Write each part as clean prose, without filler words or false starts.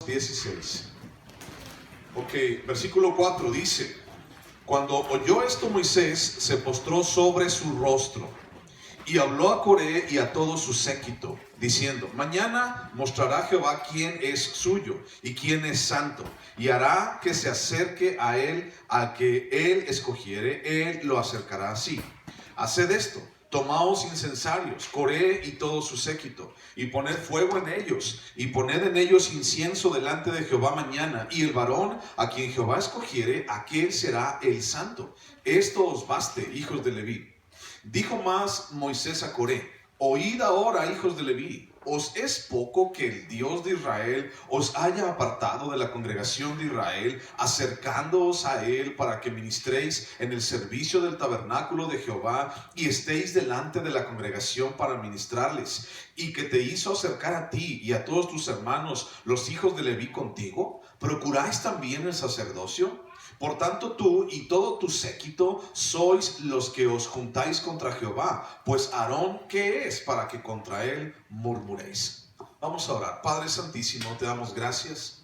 16. Ok, versículo 4 dice: cuando oyó esto Moisés se postró sobre su rostro y habló a Coré y a todo su séquito, diciendo: mañana mostrará Jehová quién es suyo y quién es santo, y hará que se acerque a él al que él escogiere, él lo acercará así. Haced esto: tomaos incensarios, Coré y todo su séquito, y poned fuego en ellos, y poned en ellos incienso delante de Jehová mañana, y el varón a quien Jehová escogiere, aquel será el santo. Esto os baste, hijos de Leví. Dijo más Moisés a Coré: oíd ahora, hijos de Leví, ¿os es poco que el Dios de Israel os haya apartado de la congregación de Israel, acercándoos a él para que ministréis en el servicio del tabernáculo de Jehová y estéis delante de la congregación para ministrarles, y que te hizo acercar a ti y a todos tus hermanos, los hijos de Leví, contigo? ¿Procuráis también el sacerdocio? Por tanto, tú y todo tu séquito sois los que os juntáis contra Jehová, pues Aarón, ¿qué es para que contra él murmuréis? Vamos a orar. Padre Santísimo, te damos gracias.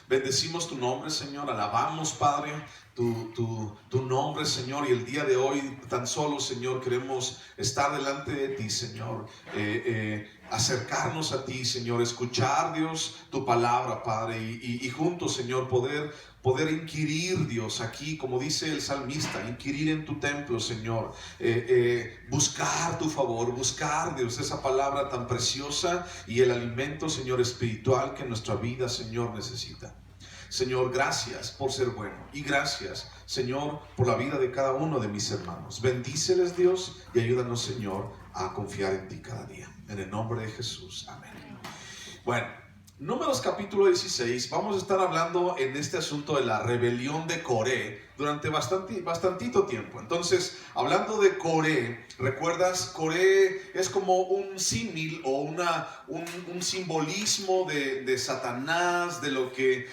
Bendecimos tu nombre, Señor. Alabamos, Padre, tu nombre, Señor. Y el día de hoy, tan solo, Señor, queremos estar delante de ti, Señor. Acercarnos a ti, Señor. Escuchar, Dios, tu palabra, Padre. Y juntos, Señor, poder inquirir, Dios, aquí, como dice el salmista, inquirir en tu templo, Señor. Buscar tu favor, buscar, Dios, esa palabra tan preciosa y el alimento, Señor, espiritual que nuestra vida, Señor, necesita. Señor, gracias por ser bueno, y gracias, Señor, por la vida de cada uno de mis hermanos. Bendíceles, Dios, y ayúdanos, Señor, a confiar en ti cada día. En el nombre de Jesús, amén. Bueno, Números capítulo 16, vamos a estar hablando en este asunto de la rebelión de Coré durante bastantito tiempo. Entonces, hablando de Coré, ¿recuerdas? Coré es como un símil o un simbolismo de Satanás, de lo que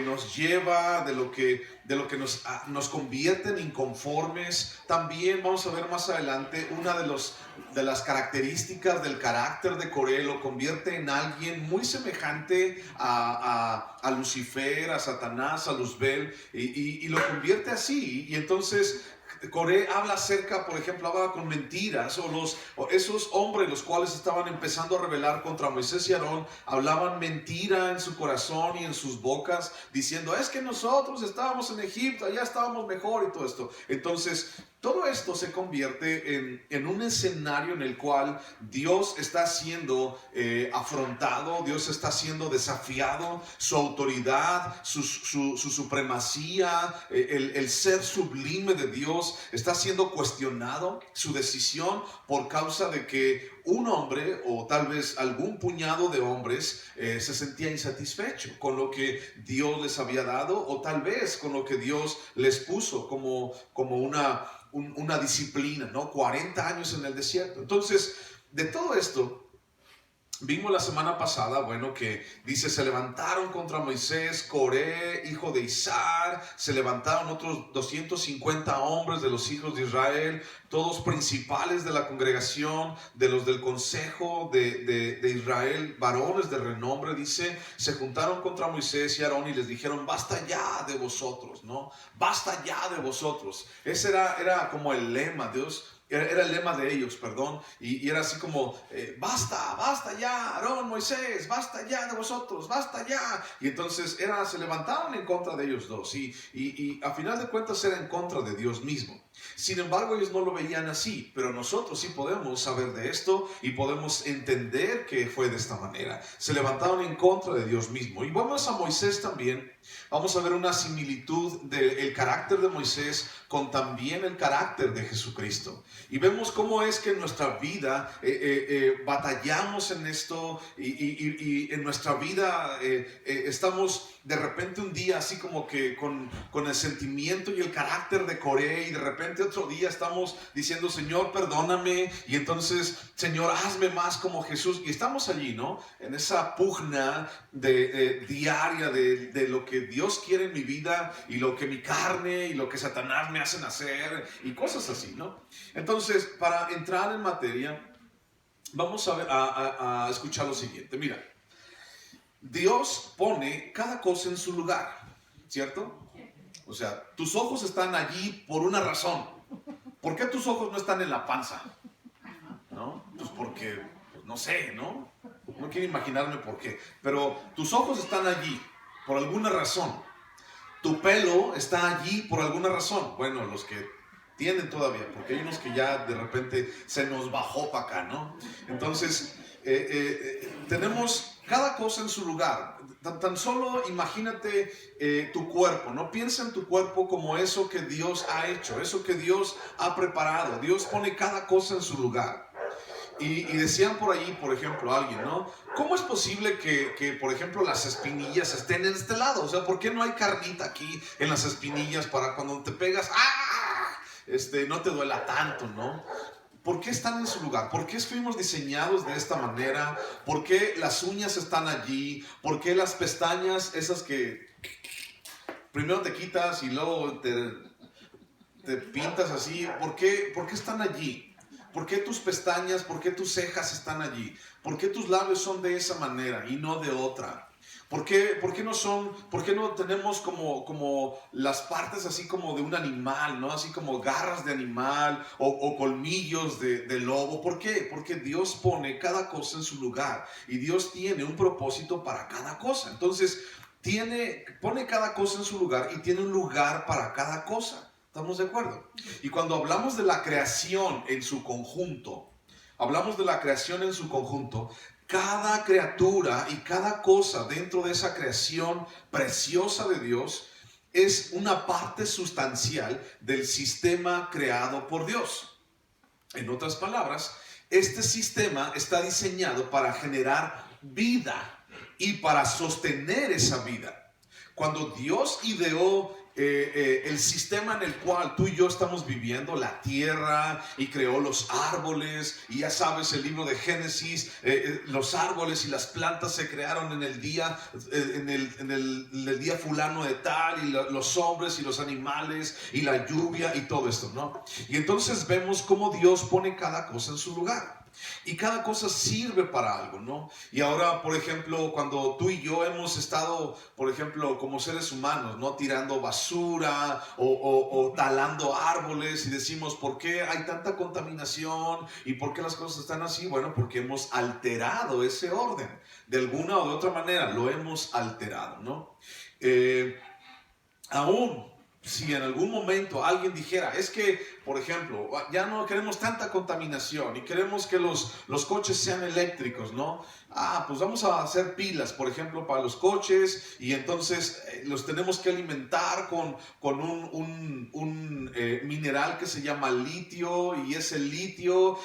nos lleva, de lo que nos convierte en inconformes. También vamos a ver más adelante una de las características del carácter de Coré lo convierte en alguien muy semejante a Lucifer, a Satanás, a Luzbel, y lo convierte así. Y entonces Coré habla acerca, por ejemplo, hablaba con mentiras, o esos hombres los cuales estaban empezando a rebelar contra Moisés y Aarón, hablaban mentira en su corazón y en sus bocas, diciendo: es que nosotros estábamos en Egipto, allá estábamos mejor, y todo esto. Entonces, todo esto se convierte en un escenario en el cual Dios está siendo afrontado, Dios está siendo desafiado, su autoridad, su supremacía, el ser sublime de Dios está siendo cuestionado, su decisión, por causa de que un hombre, o tal vez algún puñado de hombres, se sentía insatisfecho con lo que Dios les había dado, o tal vez con lo que Dios les puso como una disciplina, ¿no? 40 años en el desierto. Entonces, de todo esto, vimos la semana pasada, bueno, que dice: se levantaron contra Moisés, Coré, hijo de Izar, se levantaron otros 250 hombres de los hijos de Israel, todos principales de la congregación, de los del consejo de Israel, varones de renombre, dice, se juntaron contra Moisés y Aarón y les dijeron: basta ya de vosotros, ¿no? Basta ya de vosotros. Ese era como el lema, Dios. Era el lema de ellos, perdón, y era así como: basta ya, Aarón, Moisés, basta ya de vosotros, basta ya. Y entonces se levantaron en contra de ellos dos, y a final de cuentas era en contra de Dios mismo. Sin embargo, ellos no lo veían así, pero nosotros sí podemos saber de esto y podemos entender que fue de esta manera. Se levantaron en contra de Dios mismo. Y vamos a Moisés también. Vamos a ver una similitud del carácter de Moisés con también el carácter de Jesucristo. Y vemos cómo es que en nuestra vida batallamos en esto, y en nuestra vida estamos de repente un día así como que con el sentimiento y el carácter de Coré, y de repente otro día estamos diciendo: Señor, perdóname, y entonces: Señor, hazme más como Jesús. Y estamos allí, ¿no? En esa pugna diaria de lo que Dios quiere en mi vida y lo que mi carne y lo que Satanás me hacen hacer y cosas así, ¿no? Entonces, para entrar en materia, vamos a escuchar lo siguiente. Mira, Dios pone cada cosa en su lugar, ¿cierto? O sea, tus ojos están allí por una razón. ¿Por qué tus ojos no están en la panza? ¿No? Pues porque, pues no sé, ¿no? No quiero imaginarme por qué. Pero tus ojos están allí por alguna razón. Tu pelo está allí por alguna razón. Bueno, los que tienen todavía, porque hay unos que ya de repente se nos bajó para acá, ¿no? Entonces, tenemos cada cosa en su lugar. Tan solo imagínate tu cuerpo, ¿no? Piensa en tu cuerpo como eso que Dios ha hecho, eso que Dios ha preparado. Dios pone cada cosa en su lugar. Y decían por ahí, por ejemplo, alguien, ¿no? ¿Cómo es posible que, por ejemplo, las espinillas estén en este lado? O sea, ¿por qué no hay carnita aquí en las espinillas para cuando te pegas, no te duela tanto, ¿no? ¿Por qué están en su lugar? ¿Por qué fuimos diseñados de esta manera? ¿Por qué las uñas están allí? ¿Por qué las pestañas, esas que primero te quitas y luego te pintas así? ¿Por qué están allí? ¿Por qué tus pestañas, por qué tus cejas están allí? ¿Por qué tus labios son de esa manera y no de otra? ¿Por qué no tenemos como las partes así como de un animal, ¿no? Así como garras de animal o colmillos de lobo. ¿Por qué? Porque Dios pone cada cosa en su lugar y Dios tiene un propósito para cada cosa. Entonces, pone cada cosa en su lugar y tiene un lugar para cada cosa. ¿Estamos de acuerdo? Y cuando hablamos de la creación en su conjunto, cada criatura y cada cosa dentro de esa creación preciosa de Dios es una parte sustancial del sistema creado por Dios. En otras palabras, este sistema está diseñado para generar vida y para sostener esa vida. Cuando Dios ideó el sistema en el cual tú y yo estamos viviendo, la tierra, y creó los árboles, y ya sabes el libro de Génesis, los árboles y las plantas se crearon en el día, en el día fulano de tal, y los hombres y los animales y la lluvia y todo esto, ¿no? Y entonces vemos cómo Dios pone cada cosa en su lugar. Y cada cosa sirve para algo, ¿no? Y ahora, por ejemplo, cuando tú y yo hemos estado, por ejemplo, como seres humanos, ¿no? Tirando basura o talando árboles y decimos, ¿por qué hay tanta contaminación? ¿Y por qué las cosas están así? Bueno, porque hemos alterado ese orden. De alguna o de otra manera lo hemos alterado, ¿no? Aún si en algún momento alguien dijera, es que, por ejemplo, ya no queremos tanta contaminación y queremos que los coches sean eléctricos, ¿no? Pues vamos a hacer pilas, por ejemplo, para los coches, y entonces los tenemos que alimentar con un mineral que se llama litio, y ese litio,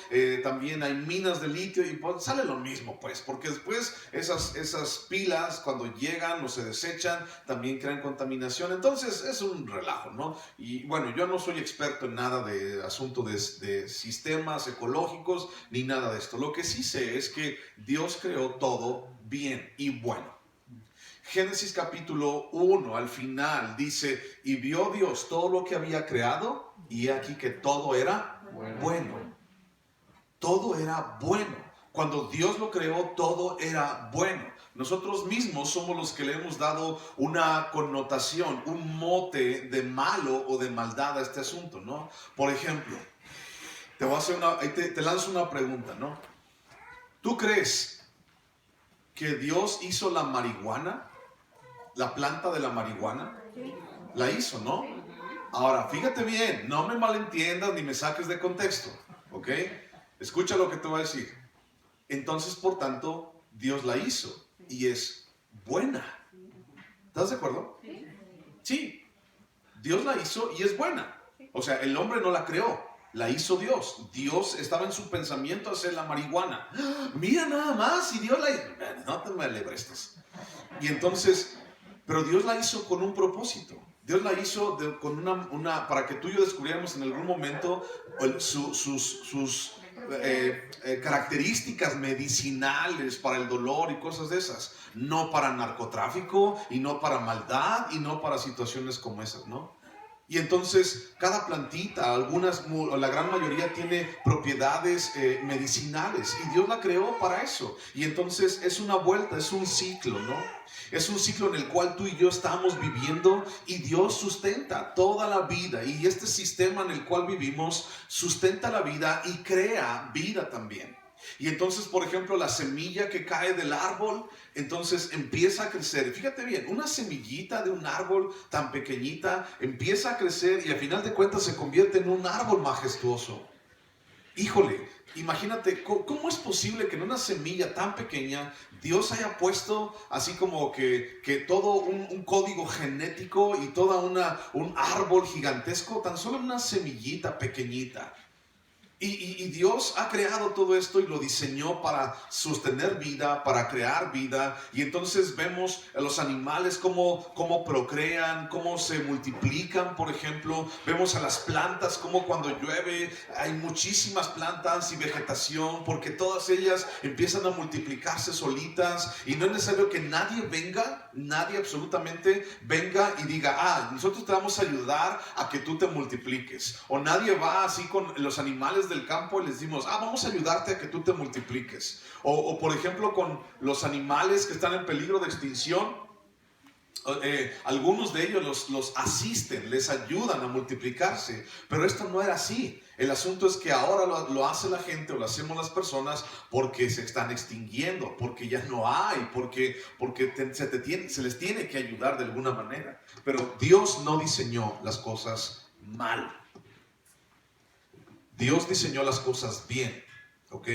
también hay minas de litio, y pues sale lo mismo, pues, porque después esas pilas, cuando llegan o se desechan, también crean contaminación. Entonces es un relajo, ¿no? Y bueno, yo no soy experto en nada de asunto de sistemas ecológicos ni nada de esto. Lo que sí sé es que Dios creó todo bien y bueno. Génesis capítulo 1 al final dice, y vio Dios todo lo que había creado, y aquí que todo era bueno. Todo era bueno. Cuando Dios lo creó, todo era bueno. Nosotros mismos somos los que le hemos dado una connotación, un mote de malo o de maldad a este asunto, ¿no? Por ejemplo, te lanzo una pregunta, ¿no? ¿Tú crees que Dios hizo la marihuana, la planta de la marihuana? La hizo, ¿no? Ahora, fíjate bien, no me malentiendas ni me saques de contexto, ¿ok? Escucha lo que te voy a decir. Entonces, por tanto, Dios la hizo y es buena. ¿Estás de acuerdo? Sí. Dios la hizo y es buena. O sea, el hombre no la creó, la hizo Dios. Dios estaba en su pensamiento hacer la marihuana. Mira nada más, y Dios la hizo. No te me alebrestes. Y entonces, pero Dios la hizo con un propósito. Dios la hizo con para que tú y yo descubriéramos en algún momento sus características medicinales para el dolor y cosas de esas. No para narcotráfico, y no para maldad, y no para situaciones como esas, ¿no? Y entonces cada plantita, la gran mayoría tiene propiedades medicinales y Dios la creó para eso. Y entonces es una vuelta, es un ciclo, ¿no? Es un ciclo en el cual tú y yo estamos viviendo y Dios sustenta toda la vida. Y este sistema en el cual vivimos sustenta la vida y crea vida también. Y entonces, por ejemplo, la semilla que cae del árbol, entonces empieza a crecer. Fíjate bien, una semillita de un árbol tan pequeñita empieza a crecer y al final de cuentas se convierte en un árbol majestuoso. Híjole, imagínate, ¿cómo es posible que en una semilla tan pequeña Dios haya puesto así como que todo un código genético y todo un árbol gigantesco, tan solo en una semillita pequeñita? Y Dios ha creado todo esto y lo diseñó para sostener vida, para crear vida. Y entonces vemos a los animales cómo procrean, cómo se multiplican, por ejemplo. Vemos a las plantas, cómo cuando llueve hay muchísimas plantas y vegetación, porque todas ellas empiezan a multiplicarse solitas. Y no es necesario que nadie absolutamente venga y diga, nosotros te vamos a ayudar a que tú te multipliques. O nadie va así con los animales del campo y les decimos, vamos a ayudarte a que tú te multipliques. O por ejemplo con los animales que están en peligro de extinción, algunos de ellos los asisten, les ayudan a multiplicarse, pero esto no era así. El asunto es que ahora lo hace la gente o lo hacemos las personas porque se están extinguiendo, porque ya no hay, porque se les tiene que ayudar de alguna manera. Pero Dios no diseñó las cosas mal. Dios diseñó las cosas bien, ¿ok?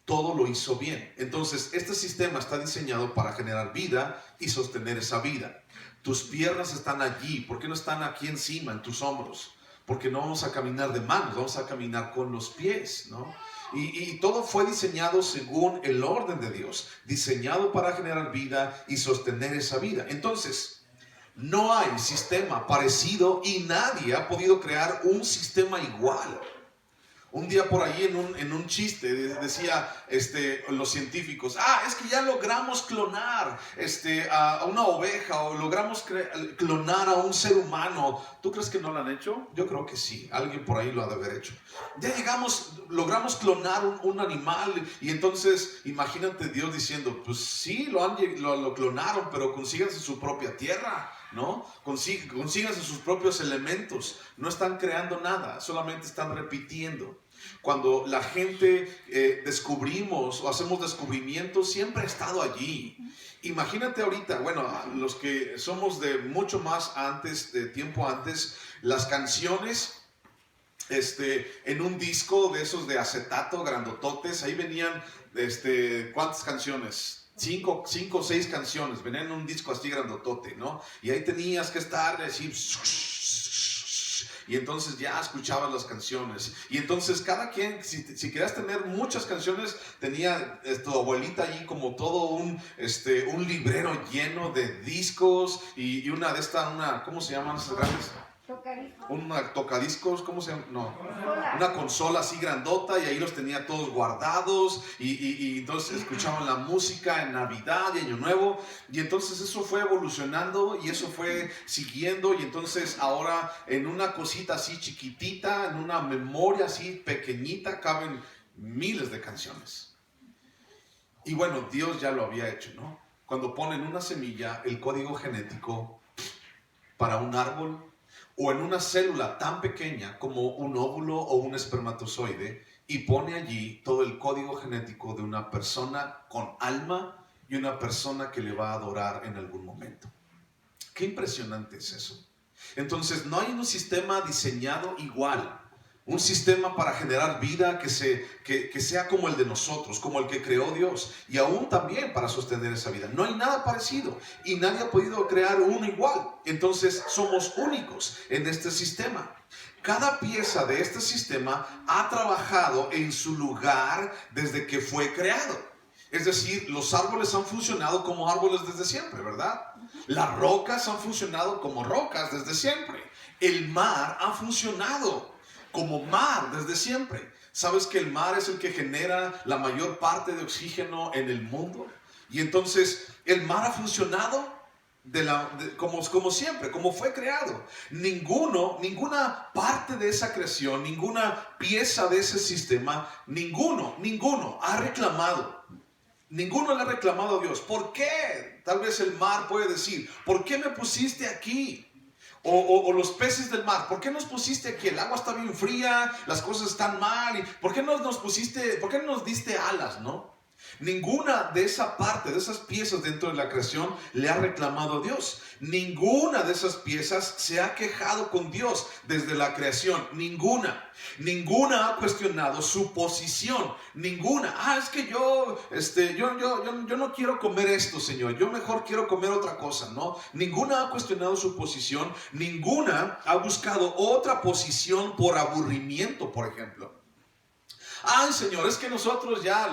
Todo lo hizo bien. Entonces, este sistema está diseñado para generar vida y sostener esa vida. Tus piernas están allí. ¿Por qué no están aquí encima, en tus hombros? Porque no vamos a caminar de manos, vamos a caminar con los pies, ¿no? Y todo fue diseñado según el orden de Dios, diseñado para generar vida y sostener esa vida. Entonces, no hay sistema parecido y nadie ha podido crear un sistema igual. Un día por ahí en un chiste decía los científicos, es que ya logramos clonar a una oveja o logramos clonar a un ser humano. ¿Tú crees que no lo han hecho? Yo creo que sí, alguien por ahí lo ha de haber hecho. Ya logramos clonar un animal y entonces imagínate Dios diciendo, pues sí, lo clonaron, pero consíganse su propia tierra, ¿no? Consíganse sus propios elementos. No están creando nada, solamente están repitiendo. Cuando la gente descubrimos o hacemos descubrimientos, siempre ha estado allí. Imagínate ahorita, bueno, los que somos de mucho más antes, de tiempo antes, las canciones en un disco de esos de acetato grandototes, ahí venían, ¿cuántas canciones? 5 o 6 canciones, venían en un disco así grandotote, ¿no? Y ahí tenías que estar así, y entonces ya escuchabas las canciones. Y entonces cada quien, si querías tener muchas canciones, tenía tu abuelita allí como todo un librero lleno de discos y ¿cómo se llaman esas grandes? Una tocadiscos, ¿cómo se llama? No, una consola así grandota y ahí los tenía todos guardados y entonces escuchaban la música en Navidad y Año Nuevo y entonces eso fue evolucionando y eso fue siguiendo y entonces ahora en una cosita así chiquitita, en una memoria así pequeñita caben miles de canciones. Y bueno, Dios ya lo había hecho, ¿no? Cuando ponen una semilla, el código genético para un árbol, o en una célula tan pequeña como un óvulo o un espermatozoide y pone allí todo el código genético de una persona con alma y una persona que le va a adorar en algún momento. Qué impresionante es eso. Entonces no hay un sistema diseñado igual, un sistema para generar vida que sea como el de nosotros, como el que creó Dios, y aún también para sostener esa vida. No hay nada parecido y nadie ha podido crear uno igual. Entonces somos únicos en este sistema. Cada pieza de este sistema ha trabajado en su lugar desde que fue creado. Es decir, los árboles han funcionado como árboles desde siempre, ¿verdad? Las rocas han funcionado como rocas desde siempre. El mar ha funcionado como mar desde siempre. ¿Sabes que el mar es el que genera la mayor parte de oxígeno en el mundo? Y entonces, ¿el mar ha funcionado? como siempre, como fue creado. Ninguna parte de esa creación, ninguna pieza de ese sistema, ninguno ha reclamado. Ninguno le ha reclamado a Dios. ¿Por qué? Tal vez el mar puede decir, ¿por qué me pusiste aquí? O los peces del mar, ¿por qué nos pusiste aquí? El agua está bien fría, las cosas están mal. ¿Por qué no nos diste alas, no? Ninguna de esa parte, de esas piezas dentro de la creación le ha reclamado a Dios. Ninguna de esas piezas se ha quejado con Dios desde la creación. Ninguna ha cuestionado su posición. Ninguna. Es que yo no quiero comer esto, Señor. Yo mejor quiero comer otra cosa, ¿no? Ninguna ha cuestionado su posición. Ninguna ha buscado otra posición por aburrimiento, por ejemplo. Señor, es que nosotros ya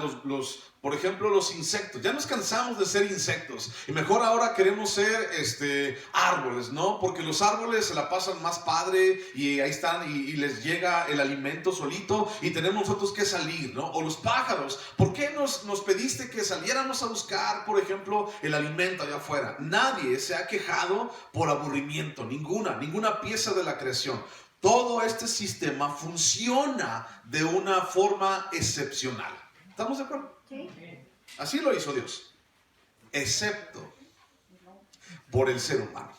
por ejemplo, los insectos, ya nos cansamos de ser insectos y mejor ahora queremos ser árboles, ¿no? Porque los árboles se la pasan más padre y ahí están y les llega el alimento solito y tenemos nosotros que salir, ¿no? O los pájaros, ¿por qué nos pediste que saliéramos a buscar, por ejemplo, el alimento allá afuera? Nadie se ha quejado por aburrimiento, ninguna pieza de la creación. Todo este sistema funciona de una forma excepcional. ¿Estamos de acuerdo? Sí. Así lo hizo Dios. Excepto por el ser humano.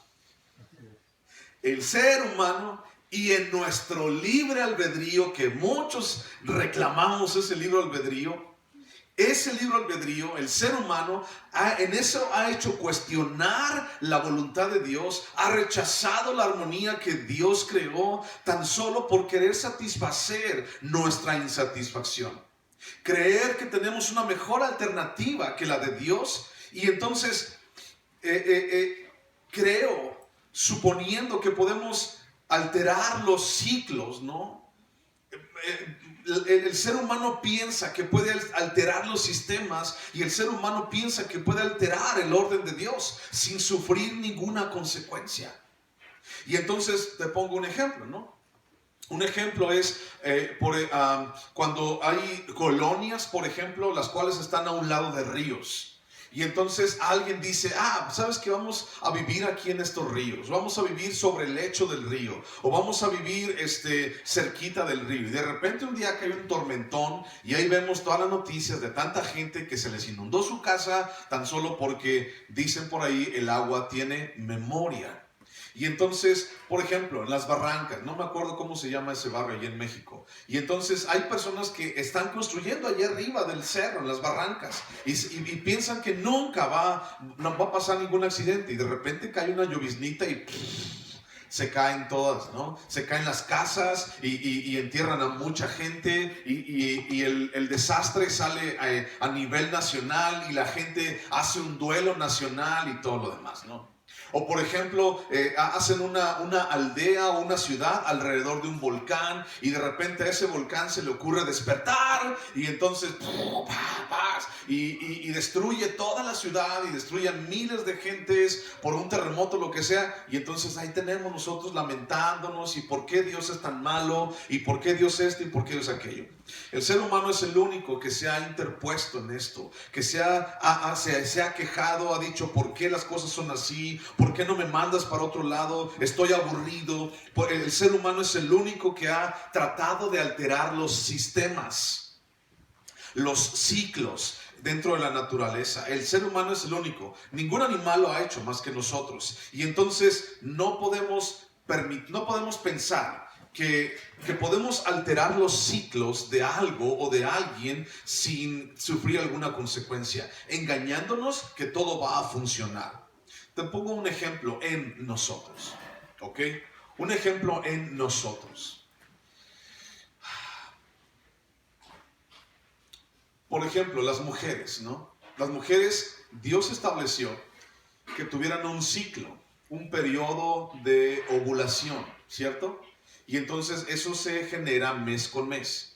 El ser humano y en nuestro libre albedrío, que muchos reclamamos ese libre albedrío, el ser humano, en eso ha hecho cuestionar la voluntad de Dios, ha rechazado la armonía que Dios creó tan solo por querer satisfacer nuestra insatisfacción. Creer que tenemos una mejor alternativa que la de Dios y entonces suponiendo que podemos alterar los ciclos, ¿no? El ser humano piensa que puede alterar los sistemas y el ser humano piensa que puede alterar el orden de Dios sin sufrir ninguna consecuencia. Y entonces te pongo un ejemplo, ¿no? Un ejemplo es cuando hay colonias, por ejemplo, las cuales están a un lado de ríos. Y entonces alguien dice, ¿sabes qué? Vamos a vivir aquí en estos ríos. Vamos a vivir sobre el lecho del río. O vamos a vivir cerquita del río. Y de repente un día cae un tormentón y ahí vemos todas las noticias de tanta gente que se les inundó su casa tan solo porque dicen por ahí el agua tiene memoria. Y entonces, por ejemplo, en las barrancas, no me acuerdo cómo se llama ese barrio allá en México. Y entonces hay personas que están construyendo allá arriba del cerro, en las barrancas, y piensan que nunca no va a pasar ningún accidente. Y de repente cae una lloviznita y se caen todas, ¿no? Se caen las casas y entierran a mucha gente y el desastre sale a nivel nacional y la gente hace un duelo nacional y todo lo demás, ¿no? O por ejemplo, hacen una aldea o una ciudad alrededor de un volcán y de repente a ese volcán se le ocurre despertar y entonces y destruye toda la ciudad y destruye a miles de gentes por un terremoto, lo que sea. Y entonces ahí tenemos nosotros lamentándonos y por qué Dios es tan malo y por qué Dios esto y por qué Dios aquello. El ser humano es el único que se ha interpuesto en esto, que se ha quejado, ha dicho por qué las cosas son así, por qué no me mandas para otro lado, estoy aburrido. El ser humano es el único que ha tratado de alterar los sistemas, los ciclos dentro de la naturaleza. El ser humano es el único, ningún animal lo ha hecho más que nosotros. Y entonces no podemos pensar que podemos alterar los ciclos de algo o de alguien sin sufrir alguna consecuencia, engañándonos que todo va a funcionar. Te pongo un ejemplo en nosotros, ¿ok? Un ejemplo en nosotros. Por ejemplo, las mujeres, ¿no? Las mujeres, Dios estableció que tuvieran un ciclo, un periodo de ovulación, ¿cierto? Y entonces eso se genera mes con mes.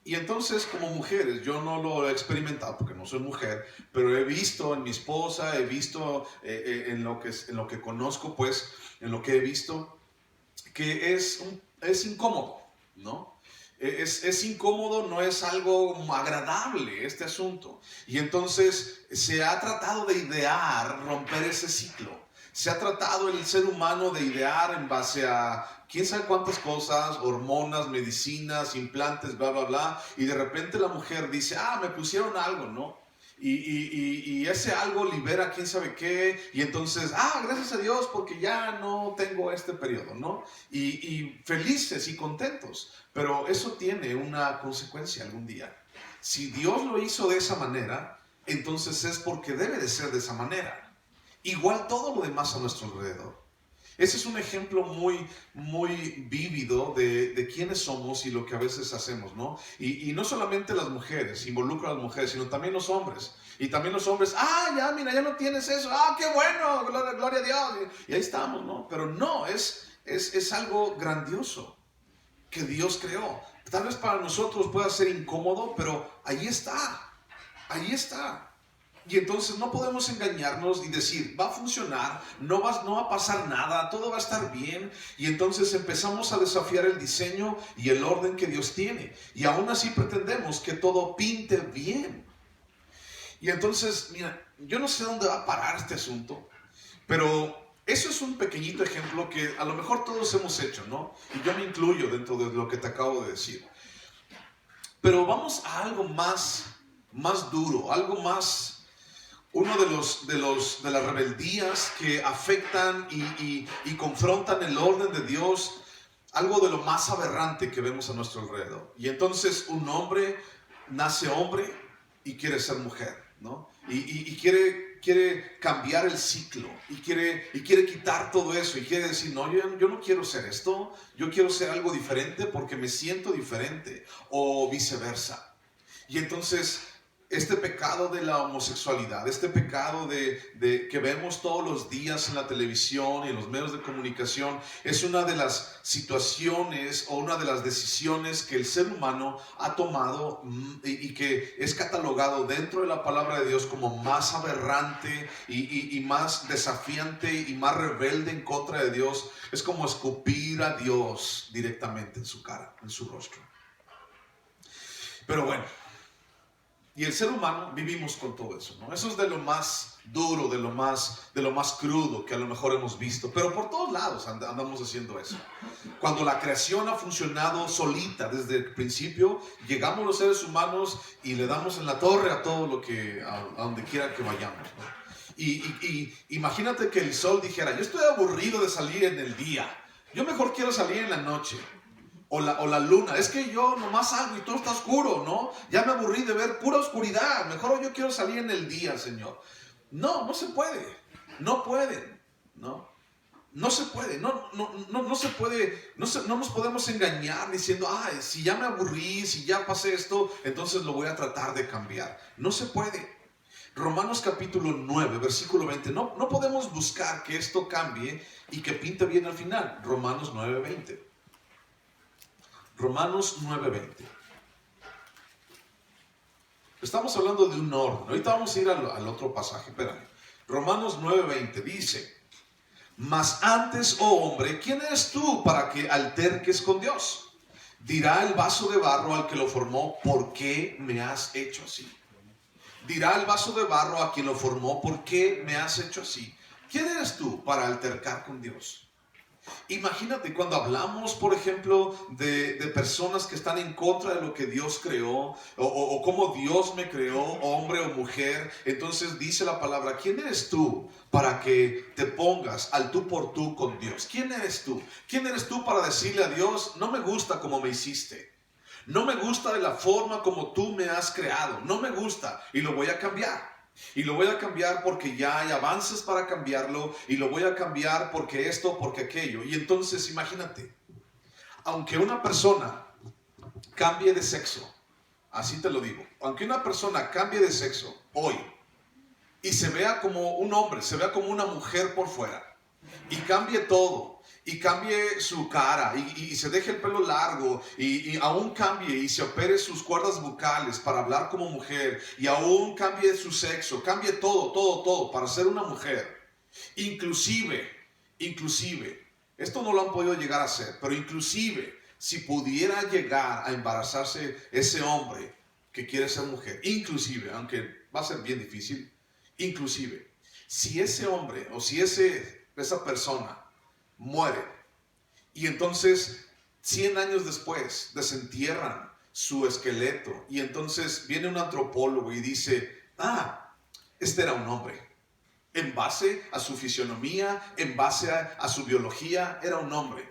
Y entonces como mujeres, yo no lo he experimentado porque no soy mujer, pero he visto en mi esposa, he visto en lo que conozco, pues, en lo que he visto, que es incómodo, ¿no? Es incómodo, no es algo agradable este asunto. Y entonces se ha tratado de idear romper ese ciclo. Se ha tratado el ser humano de idear en base a quién sabe cuántas cosas, hormonas, medicinas, implantes, bla, bla, bla. Y de repente la mujer dice, me pusieron algo, ¿no? Y ese algo libera quién sabe qué. Y entonces, gracias a Dios porque ya no tengo este periodo, ¿no? Y felices y contentos. Pero eso tiene una consecuencia algún día. Si Dios lo hizo de esa manera, entonces es porque debe de ser de esa manera. Igual todo lo demás a nuestro alrededor. Ese es un ejemplo muy, muy vívido de quiénes somos y lo que a veces hacemos, ¿no? Y no solamente las mujeres, involucra a las mujeres, sino también los hombres. Y también los hombres, ya, mira, ya no tienes eso, qué bueno, gloria a Dios. Y ahí estamos, ¿no? Pero no, es algo grandioso que Dios creó. Tal vez para nosotros pueda ser incómodo, pero ahí está, ahí está. Y entonces no podemos engañarnos y decir, va a funcionar, no va a pasar nada, todo va a estar bien. Y entonces empezamos a desafiar el diseño y el orden que Dios tiene. Y aún así pretendemos que todo pinte bien. Y entonces, mira, yo no sé dónde va a parar este asunto, pero eso es un pequeñito ejemplo que a lo mejor todos hemos hecho, ¿no? Y yo me incluyo dentro de lo que te acabo de decir. Pero vamos a algo más duro, algo más... Uno de las rebeldías que afectan y confrontan el orden de Dios, algo de lo más aberrante que vemos a nuestro alrededor. Y entonces un hombre nace hombre y quiere ser mujer, ¿no? Y quiere cambiar el ciclo y quiere quitar todo eso y quiere decir, no, yo no quiero ser esto, yo quiero ser algo diferente porque me siento diferente, o viceversa. Y entonces este pecado de la homosexualidad, este pecado de que vemos todos los días en la televisión y en los medios de comunicación, es una de las situaciones o una de las decisiones que el ser humano ha tomado y que es catalogado dentro de la palabra de Dios como más aberrante y más desafiante y más rebelde en contra de Dios. Es como escupir a Dios directamente en su cara, en su rostro. Pero bueno, y el ser humano vivimos con todo eso, ¿no? Eso es de lo más duro, de lo más crudo que a lo mejor hemos visto. Pero por todos lados andamos haciendo eso. Cuando la creación ha funcionado solita desde el principio, llegamos los seres humanos y le damos en la torre a todo lo que, a donde quiera que vayamos, ¿no? Y imagínate que el sol dijera, yo estoy aburrido de salir en el día, yo mejor quiero salir en la noche. O la luna, es que yo nomás salgo y todo está oscuro, ¿no? Ya me aburrí de ver pura oscuridad, mejor yo quiero salir en el día, Señor. No se puede, no pueden, ¿no? No se puede, no se puede, no nos podemos engañar diciendo, si ya me aburrí, si ya pasé esto, entonces lo voy a tratar de cambiar. No se puede. Romanos capítulo 9, versículo 20, no podemos buscar que esto cambie y que pinte bien al final. Romanos 9, 20. Romanos 9:20. Estamos hablando de un orden. Ahorita vamos a ir al otro pasaje. Espérame. Romanos 9:20 dice: mas antes, oh hombre, ¿quién eres tú para que alterques con Dios? Dirá el vaso de barro al que lo formó, ¿por qué me has hecho así? Dirá el vaso de barro a quien lo formó, ¿por qué me has hecho así? ¿Quién eres tú para altercar con Dios? Imagínate cuando hablamos, por ejemplo, de personas que están en contra de lo que Dios creó, o cómo Dios me creó, hombre o mujer. Entonces dice la palabra, ¿quién eres tú para que te pongas al tú por tú con Dios? ¿Quién eres tú? ¿Quién eres tú para decirle a Dios, no me gusta como me hiciste? No me gusta de la forma como tú me has creado, no me gusta y lo voy a cambiar. Y lo voy a cambiar porque ya hay avances para cambiarlo. Y lo voy a cambiar porque esto, porque aquello. Y entonces imagínate, aunque una persona cambie de sexo, así te lo digo, aunque una persona cambie de sexo hoy y se vea como un hombre, se vea como una mujer por fuera y cambie todo, y cambie su cara y se deje el pelo largo y aún cambie y se opere sus cuerdas vocales para hablar como mujer, y aún cambie su sexo, cambie todo para ser una mujer, inclusive, esto no lo han podido llegar a hacer, pero inclusive si pudiera llegar a embarazarse ese hombre que quiere ser mujer, inclusive, aunque va a ser bien difícil, inclusive, si ese hombre o si esa persona muere y entonces 100 años después desentierran su esqueleto y entonces viene un antropólogo y dice, este era un hombre. En base a su fisionomía, en base a su biología, era un hombre.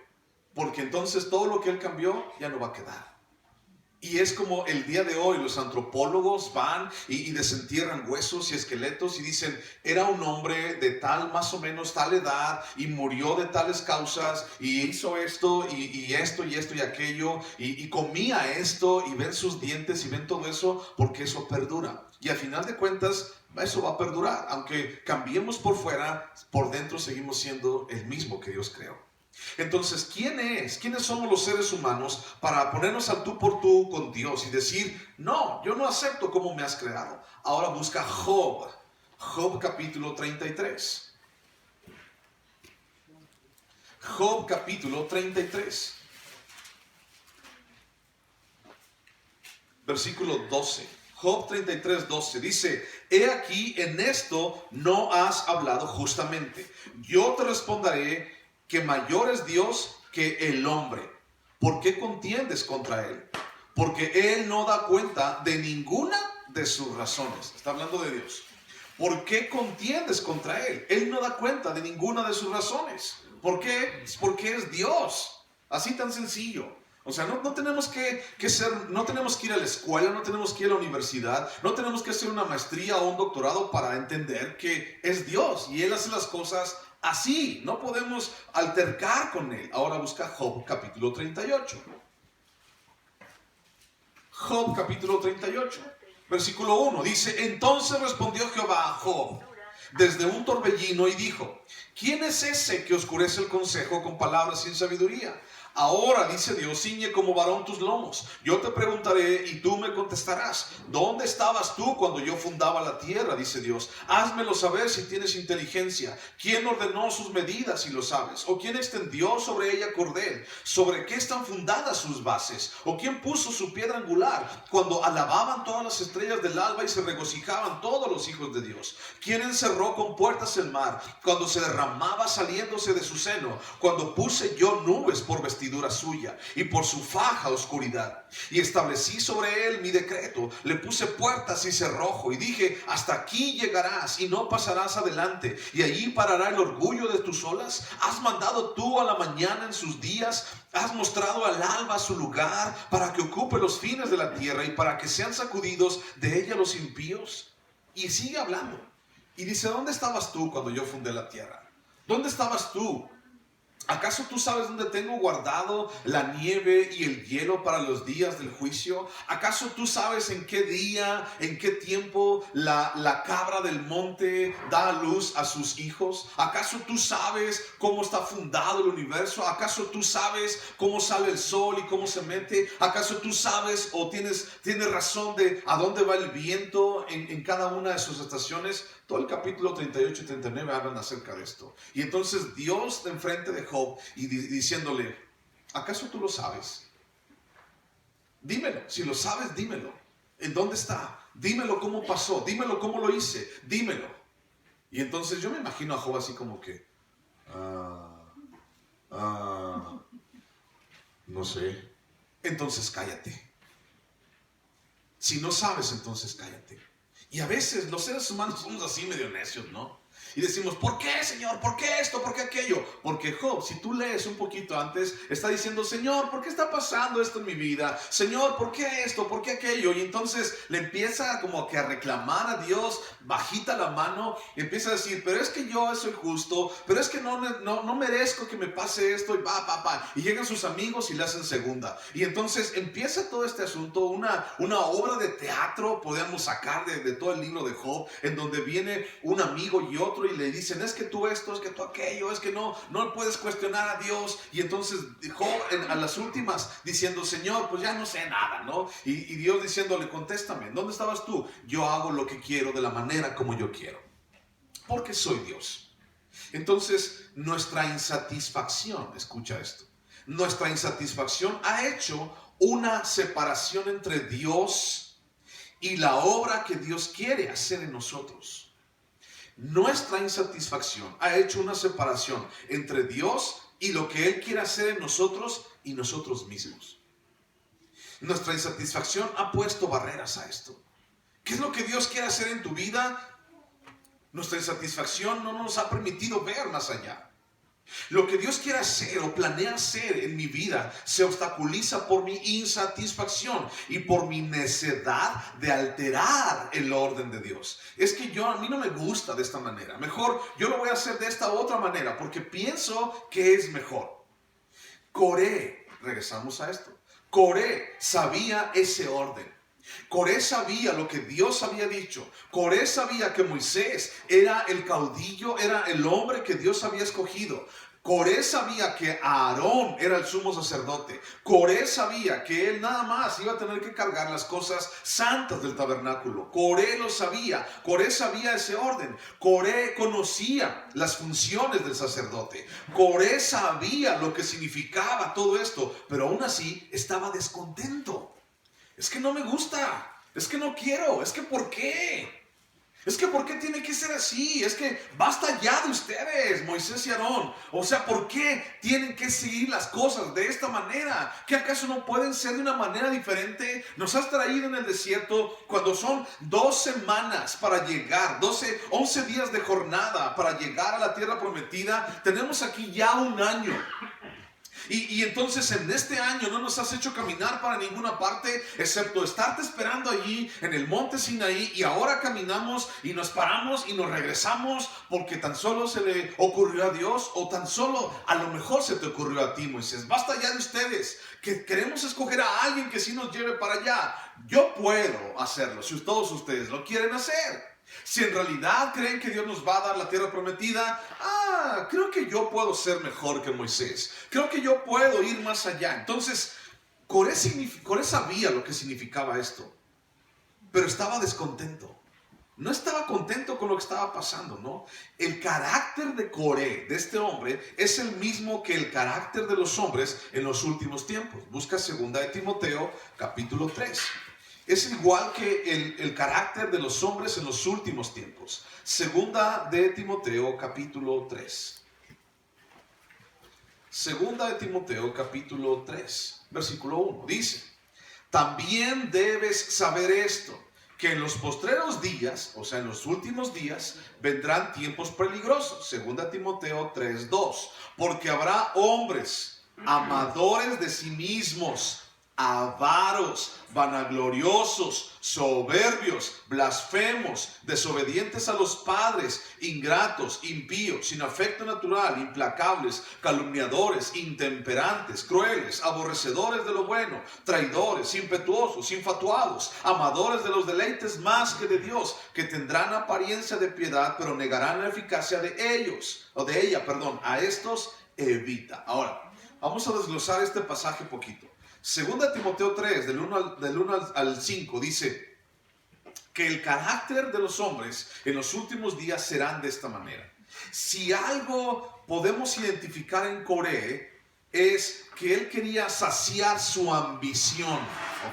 Porque entonces todo lo que él cambió ya no va a quedar. Y es como el día de hoy los antropólogos van y desentierran huesos y esqueletos y dicen, era un hombre de tal, más o menos tal edad y murió de tales causas y hizo esto y esto y esto y aquello y comía esto y ven sus dientes y ven todo eso porque eso perdura. Y al final de cuentas eso va a perdurar. Aunque cambiemos por fuera, por dentro seguimos siendo el mismo que Dios creó. Entonces, ¿quiénes somos los seres humanos para ponernos al tú por tú con Dios y decir, no, yo no acepto cómo me has creado? Ahora busca Job capítulo 33. Job capítulo 33. Versículo 12. Job 33, 12 dice, he aquí en esto no has hablado justamente. Yo te responderé que mayor es Dios que el hombre. ¿Por qué contiendes contra él? Porque él no da cuenta de ninguna de sus razones. Está hablando de Dios. ¿Por qué contiendes contra él? Él no da cuenta de ninguna de sus razones. ¿Por qué? Porque es Dios. Así tan sencillo. O sea, no tenemos no tenemos que ir a la escuela, no tenemos que ir a la universidad, no tenemos que hacer una maestría o un doctorado para entender que es Dios y Él hace las cosas así. No podemos altercar con Él. Ahora busca Job capítulo 38. Job capítulo 38, versículo 1. Dice, entonces respondió Jehová a Job desde un torbellino y dijo, ¿quién es ese que oscurece el consejo con palabras sin sabiduría? Ahora, dice Dios, ciñe como varón tus lomos. Yo te preguntaré y tú me contestarás. ¿Dónde estabas tú cuando yo fundaba la tierra? Dice Dios. Házmelo saber si tienes inteligencia. ¿Quién ordenó sus medidas si lo sabes? ¿O quién extendió sobre ella cordel? ¿Sobre qué están fundadas sus bases? ¿O quién puso su piedra angular? Cuando alababan todas las estrellas del alba y se regocijaban todos los hijos de Dios. ¿Quién encerró con puertas el mar? Cuando se derramaba saliéndose de su seno. Cuando puse yo nubes por vestidura suya y por su faja oscuridad, y establecí sobre él mi decreto, le puse puertas y cerrojo y dije, hasta aquí llegarás y no pasarás adelante, y allí parará el orgullo de tus olas. Has mandado tú a la mañana en sus días, has mostrado al alba su lugar para que ocupe los fines de la tierra y para que sean sacudidos de ella los impíos. Y sigue hablando y dice, ¿dónde estabas tú cuando yo fundé la tierra? ¿Dónde estabas tú? ¿Acaso tú sabes dónde tengo guardado la nieve y el hielo para los días del juicio? ¿Acaso tú sabes en qué día, en qué tiempo la cabra del monte da a luz a sus hijos? ¿Acaso tú sabes cómo está fundado el universo? ¿Acaso tú sabes cómo sale el sol y cómo se mete? ¿Acaso tú sabes o tienes razón de a dónde va el viento en cada una de sus estaciones? Todo el capítulo 38 y 39 hablan acerca de esto. Y entonces Dios enfrente de Job y diciéndole, ¿acaso tú lo sabes? Dímelo, si lo sabes, dímelo. ¿En dónde está? Dímelo cómo pasó, dímelo cómo lo hice, dímelo. Y entonces yo me imagino a Job así como que, no sé. Entonces cállate. Si no sabes, entonces cállate. Y a veces los seres humanos somos así medio necios, ¿no? Y decimos, ¿por qué, Señor? ¿Por qué esto? ¿Por qué aquello? Porque Job, si tú lees un poquito antes, está diciendo, Señor, ¿por qué está pasando esto en mi vida? Señor, ¿por qué esto? ¿Por qué aquello? Y entonces le empieza como que a reclamar a Dios, bajita la mano, y empieza a decir, pero es que yo soy justo, pero es que no merezco que me pase esto, y Y llegan sus amigos y le hacen segunda. Y entonces empieza todo este asunto, una obra de teatro, podemos sacar de todo el libro de Job, en donde viene un amigo y otro, y le dicen, es que tú esto, es que tú aquello, es que no puedes cuestionar a Dios. Y entonces Job a las últimas diciendo, Señor, pues ya no sé nada, ¿no? Y Dios diciéndole, contéstame, ¿dónde estabas tú? Yo hago lo que quiero de la manera como yo quiero, porque soy Dios. Entonces nuestra insatisfacción, escucha esto, Nuestra insatisfacción ha hecho una separación entre Dios y la obra que Dios quiere hacer en nosotros. Nuestra insatisfacción ha hecho una separación entre Dios y lo que Él quiere hacer en nosotros y nosotros mismos. Nuestra insatisfacción ha puesto barreras a esto. ¿Qué es lo que Dios quiere hacer en tu vida? Nuestra insatisfacción no nos ha permitido ver más allá. Lo que Dios quiere hacer o planea hacer en mi vida se obstaculiza por mi insatisfacción y por mi necedad de alterar el orden de Dios. Es que a mí no me gusta de esta manera. Mejor yo lo voy a hacer de esta otra manera porque pienso que es mejor. Coré, regresamos a esto. Coré sabía ese orden. Coré sabía lo que Dios había dicho. Coré sabía que Moisés era el caudillo, era el hombre que Dios había escogido. Coré sabía que Aarón era el sumo sacerdote. Coré sabía que él nada más iba a tener que cargar las cosas santas del tabernáculo. Coré lo sabía. Coré sabía ese orden. Coré conocía las funciones del sacerdote. Coré sabía lo que significaba todo esto, pero aún así estaba descontento. Es que no me gusta, es que no quiero, es que ¿por qué? Es que ¿por qué tiene que ser así? Es que basta ya de ustedes, Moisés y Aarón. O sea, ¿por qué tienen que seguir las cosas de esta manera? ¿Qué acaso no pueden ser de una manera diferente? Nos has traído en el desierto cuando son 2 semanas para llegar, 11 días de jornada para llegar a la tierra prometida. Tenemos aquí ya un año. Y entonces en este año no nos has hecho caminar para ninguna parte, excepto estarte esperando allí en el monte Sinaí, y ahora caminamos y nos paramos y nos regresamos porque tan solo se le ocurrió a Dios, o tan solo a lo mejor se te ocurrió a ti, Moisés. Basta ya de ustedes, que queremos escoger a alguien que sí nos lleve para allá. Yo puedo hacerlo si todos ustedes lo quieren hacer. Si en realidad creen que Dios nos va a dar la tierra prometida, creo que yo puedo ser mejor que Moisés. Creo que yo puedo ir más allá. Entonces, Coré sabía lo que significaba esto, pero estaba descontento. No estaba contento con lo que estaba pasando, ¿no? El carácter de Coré, de este hombre, es el mismo que el carácter de los hombres en los últimos tiempos. Busca 2 de Timoteo, capítulo 3. Es igual que el carácter de los hombres en los últimos tiempos. 2 de Timoteo, capítulo 3. 2 de Timoteo, capítulo 3, versículo 1. Dice: también debes saber esto, que en los postreros días, o sea, en los últimos días, vendrán tiempos peligrosos. 2 Timoteo 3, 2. Porque habrá hombres amadores de sí mismos, avaros, vanagloriosos, soberbios, blasfemos, desobedientes a los padres, ingratos, impíos, sin afecto natural, implacables, calumniadores, intemperantes, crueles, aborrecedores de lo bueno, traidores, impetuosos, infatuados, amadores de los deleites más que de Dios, que tendrán apariencia de piedad, pero negarán la eficacia de ella. A estos evita. Ahora, vamos a desglosar este pasaje poquito. 2 Timoteo 3, del 1 al 5, dice que el carácter de los hombres en los últimos días serán de esta manera. Si algo podemos identificar en Coré, es que él quería saciar su ambición,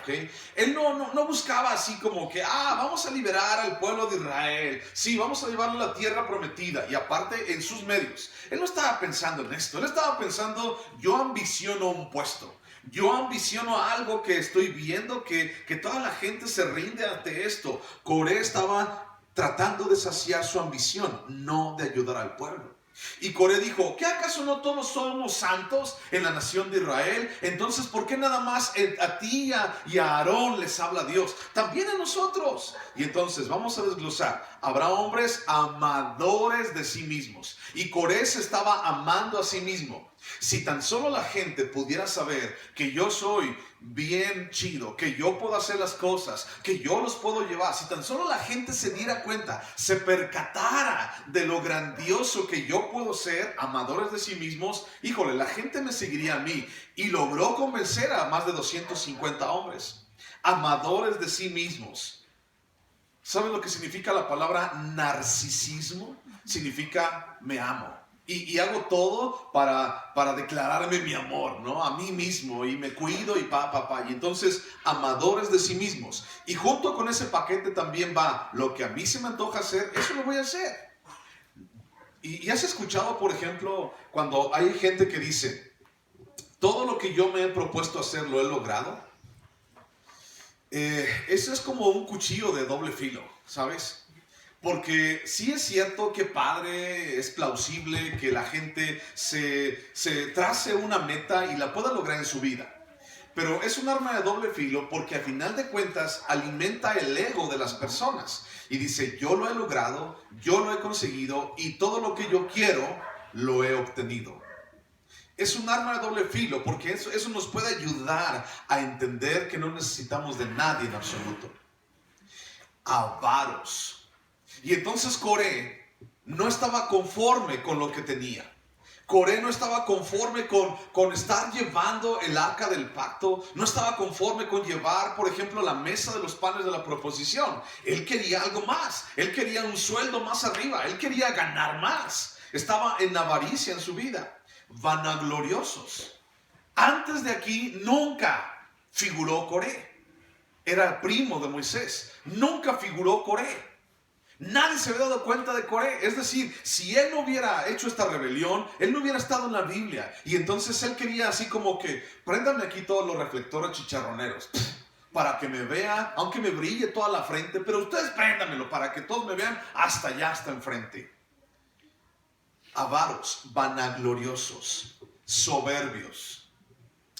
¿ok? Él no buscaba así como que, vamos a liberar al pueblo de Israel, sí, vamos a llevarlo a la tierra prometida, y aparte en sus medios. Él no estaba pensando en esto, él estaba pensando, yo ambiciono un puesto. Yo ambiciono algo que estoy viendo que toda la gente se rinde ante esto. Coré estaba tratando de saciar su ambición, no de ayudar al pueblo. Y Coré dijo, ¿qué acaso no todos somos santos en la nación de Israel? Entonces, ¿por qué nada más a ti y a Aarón les habla Dios? También a nosotros. Y entonces vamos a desglosar. Habrá hombres amadores de sí mismos. Y Coré se estaba amando a sí mismo. Si tan solo la gente pudiera saber que yo soy bien chido, que yo puedo hacer las cosas, que yo los puedo llevar, si tan solo la gente se diera cuenta, se percatara de lo grandioso que yo puedo ser, amadores de sí mismos, híjole, la gente me seguiría a mí. Y logró convencer a más de 250 hombres, amadores de sí mismos. ¿Saben lo que significa la palabra narcisismo? Significa me amo. Y hago todo para declararme mi amor, ¿no? A mí mismo, y me cuido y Y entonces, amadores de sí mismos. Y junto con ese paquete también va lo que a mí se me antoja hacer, eso lo voy a hacer. Y has escuchado, por ejemplo, cuando hay gente que dice, todo lo que yo me he propuesto hacer lo he logrado. Eso es como un cuchillo de doble filo, ¿sabes? Porque sí es cierto que padre, es plausible que la gente se trace una meta y la pueda lograr en su vida. Pero es un arma de doble filo porque al final de cuentas alimenta el ego de las personas. Y dice, yo lo he logrado, yo lo he conseguido y todo lo que yo quiero lo he obtenido. Es un arma de doble filo porque eso nos puede ayudar a entender que no necesitamos de nadie en absoluto. Avaros. Y entonces Coré no estaba conforme con lo que tenía. Coré no estaba conforme con estar llevando el arca del pacto. No estaba conforme con llevar, por ejemplo, la mesa de los panes de la proposición. Él quería algo más. Él quería un sueldo más arriba. Él quería ganar más. Estaba en avaricia en su vida. Vanagloriosos. Antes de aquí nunca figuró Coré. Era el primo de Moisés. Nunca figuró Coré. Nadie se había dado cuenta de Coré. Es decir, si él no hubiera hecho esta rebelión, él no hubiera estado en la Biblia. Y entonces él quería así como que, préndame aquí todos los reflectores chicharroneros para que me vea, aunque me brille toda la frente, pero ustedes préndamelo para que todos me vean hasta allá, hasta enfrente. Avaros, vanagloriosos, soberbios.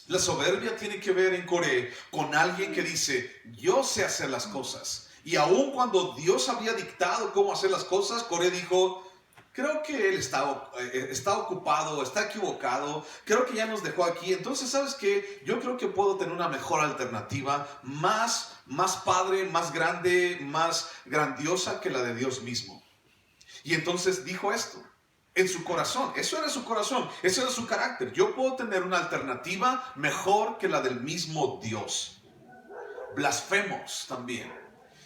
La soberbia tiene que ver en Coré con alguien que dice, yo sé hacer las cosas. Y aun cuando Dios había dictado cómo hacer las cosas, Coré dijo, creo que él está ocupado, está equivocado, creo que ya nos dejó aquí. Entonces, ¿sabes qué? Yo creo que puedo tener una mejor alternativa, más padre, más grande, más grandiosa que la de Dios mismo. Y entonces dijo esto. En su corazón, eso era su corazón, eso era su carácter. Yo puedo tener una alternativa mejor que la del mismo Dios. Blasfemos también.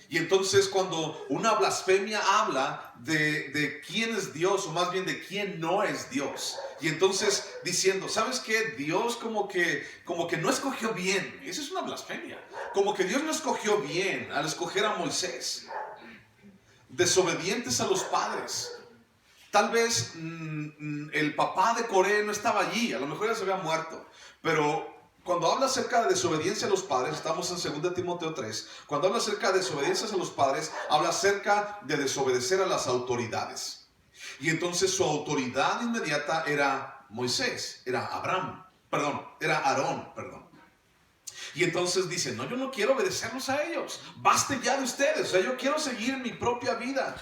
Y entonces cuando una blasfemia habla de quién es Dios, o más bien de quién no es Dios. Y entonces diciendo, ¿sabes qué? Dios como que no escogió bien. Esa es una blasfemia. Como que Dios no escogió bien al escoger a Moisés. Desobedientes a los padres. Tal vez el papá de Coré no estaba allí, a lo mejor ya se había muerto, pero cuando habla acerca de desobediencia a los padres, estamos en 2 Timoteo 3, cuando habla acerca de desobediencia a los padres, habla acerca de desobedecer a las autoridades. Y entonces su autoridad inmediata era Moisés, era Aarón. Y entonces dice, no, yo no quiero obedecerlos a ellos, baste ya de ustedes, o sea, yo quiero seguir mi propia vida.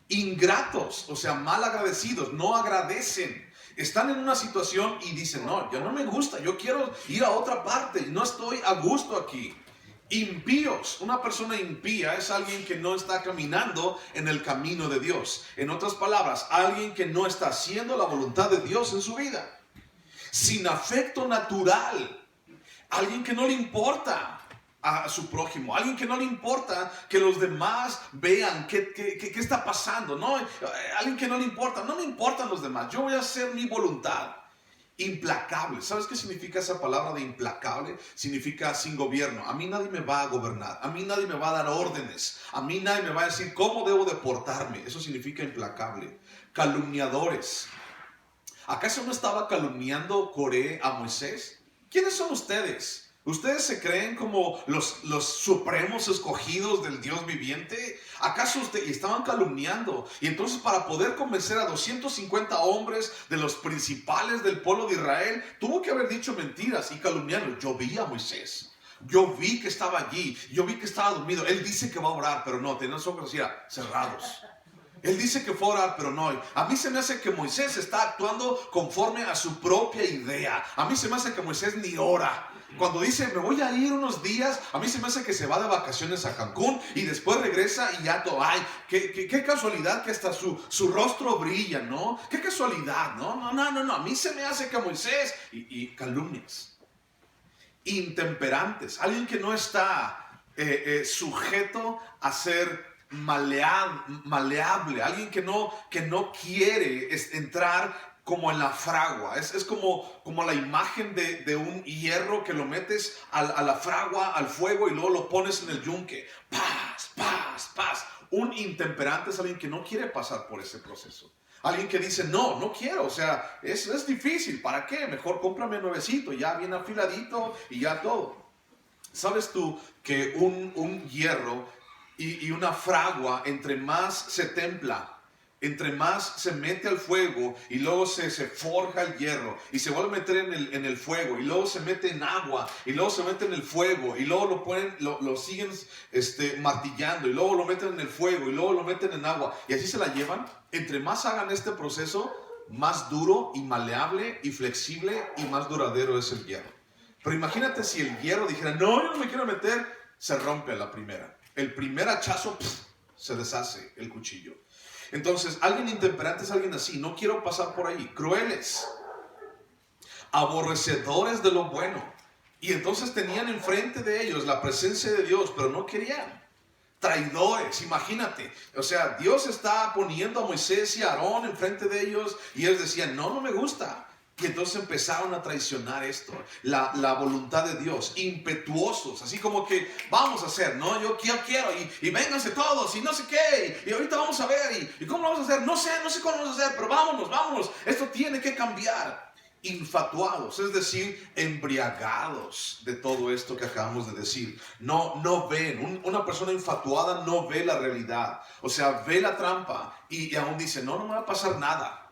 Ingratos, o sea, mal agradecidos, no agradecen. Están en una situación y dicen, no, ya no me gusta, yo quiero ir a otra parte, no estoy a gusto aquí. Impíos, una persona impía es alguien que no está caminando en el camino de Dios. En otras palabras, alguien que no está haciendo la voluntad de Dios en su vida. Sin afecto natural, alguien que no le importa a su prójimo, alguien que no le importa que los demás vean qué está pasando, ¿no? Alguien que no le importa, no me importan los demás, yo voy a hacer mi voluntad. Implacable, ¿sabes qué significa esa palabra de implacable? Significa sin gobierno. A mí nadie me va a gobernar, a mí nadie me va a dar órdenes, a mí nadie me va a decir cómo debo de portarme. Eso significa implacable. Calumniadores. ¿Acaso no estaba calumniando Coré a Moisés? ¿Quiénes son ustedes? ¿Ustedes se creen como los supremos escogidos del Dios viviente? ¿Acaso ustedes estaban calumniando? Y entonces para poder convencer a 250 hombres de los principales del pueblo de Israel, tuvo que haber dicho mentiras y calumniarlos. Yo vi a Moisés. Yo vi que estaba allí. Yo vi que estaba dormido. Él dice que va a orar, pero no, tenía los ojos así cerrados. Él dice que fue a orar, pero no. A mí se me hace que Moisés está actuando conforme a su propia idea. A mí se me hace que Moisés ni ora. Cuando dice, me voy a ir unos días, a mí se me hace que se va de vacaciones a Cancún y después regresa y ya todo. Ay, qué casualidad que hasta su rostro brilla, ¿no? Qué casualidad, ¿no? No. A mí se me hace que Moisés, y calumnias. Intemperantes, alguien que no está sujeto a ser maleable, alguien que no quiere entrar como en la fragua. Es como la imagen de un hierro que lo metes a la fragua, al fuego, y luego lo pones en el yunque. Paz, paz, paz. Un intemperante es alguien que no quiere pasar por ese proceso. Alguien que dice, no quiero, o sea, es difícil, ¿para qué? Mejor cómprame nuevecito, ya bien afiladito y ya todo. ¿Sabes tú que un hierro y una fragua, entre más se templa, entre más se mete al fuego y luego se forja el hierro y se vuelve a meter en el fuego y luego se mete en agua y luego se mete en el fuego y luego lo siguen martillando y luego lo meten en el fuego y luego lo meten en agua y así se la llevan? Entre más hagan este proceso, más duro y maleable y flexible y más duradero es el hierro. Pero imagínate si el hierro dijera, no, yo no me quiero meter, se rompe a la primera. El primer hachazo, se deshace el cuchillo. Entonces, alguien intemperante es alguien así. No quiero pasar por ahí. Crueles, aborrecedores de lo bueno. Y entonces tenían enfrente de ellos la presencia de Dios, pero no querían. Traidores, imagínate. O sea, Dios está poniendo a Moisés y a Aarón enfrente de ellos y ellos decían, no me gusta. Y entonces empezaron a traicionar esto, la voluntad de Dios, impetuosos, así como que vamos a hacer, ¿no? Yo quiero, y vénganse todos, y no sé qué, y ahorita vamos a ver, y cómo lo vamos a hacer, no sé cómo lo vamos a hacer, pero vámonos, esto tiene que cambiar. Infatuados, es decir, embriagados de todo esto que acabamos de decir. No ven, una persona infatuada no ve la realidad, o sea, ve la trampa y aún dice, no me va a pasar nada.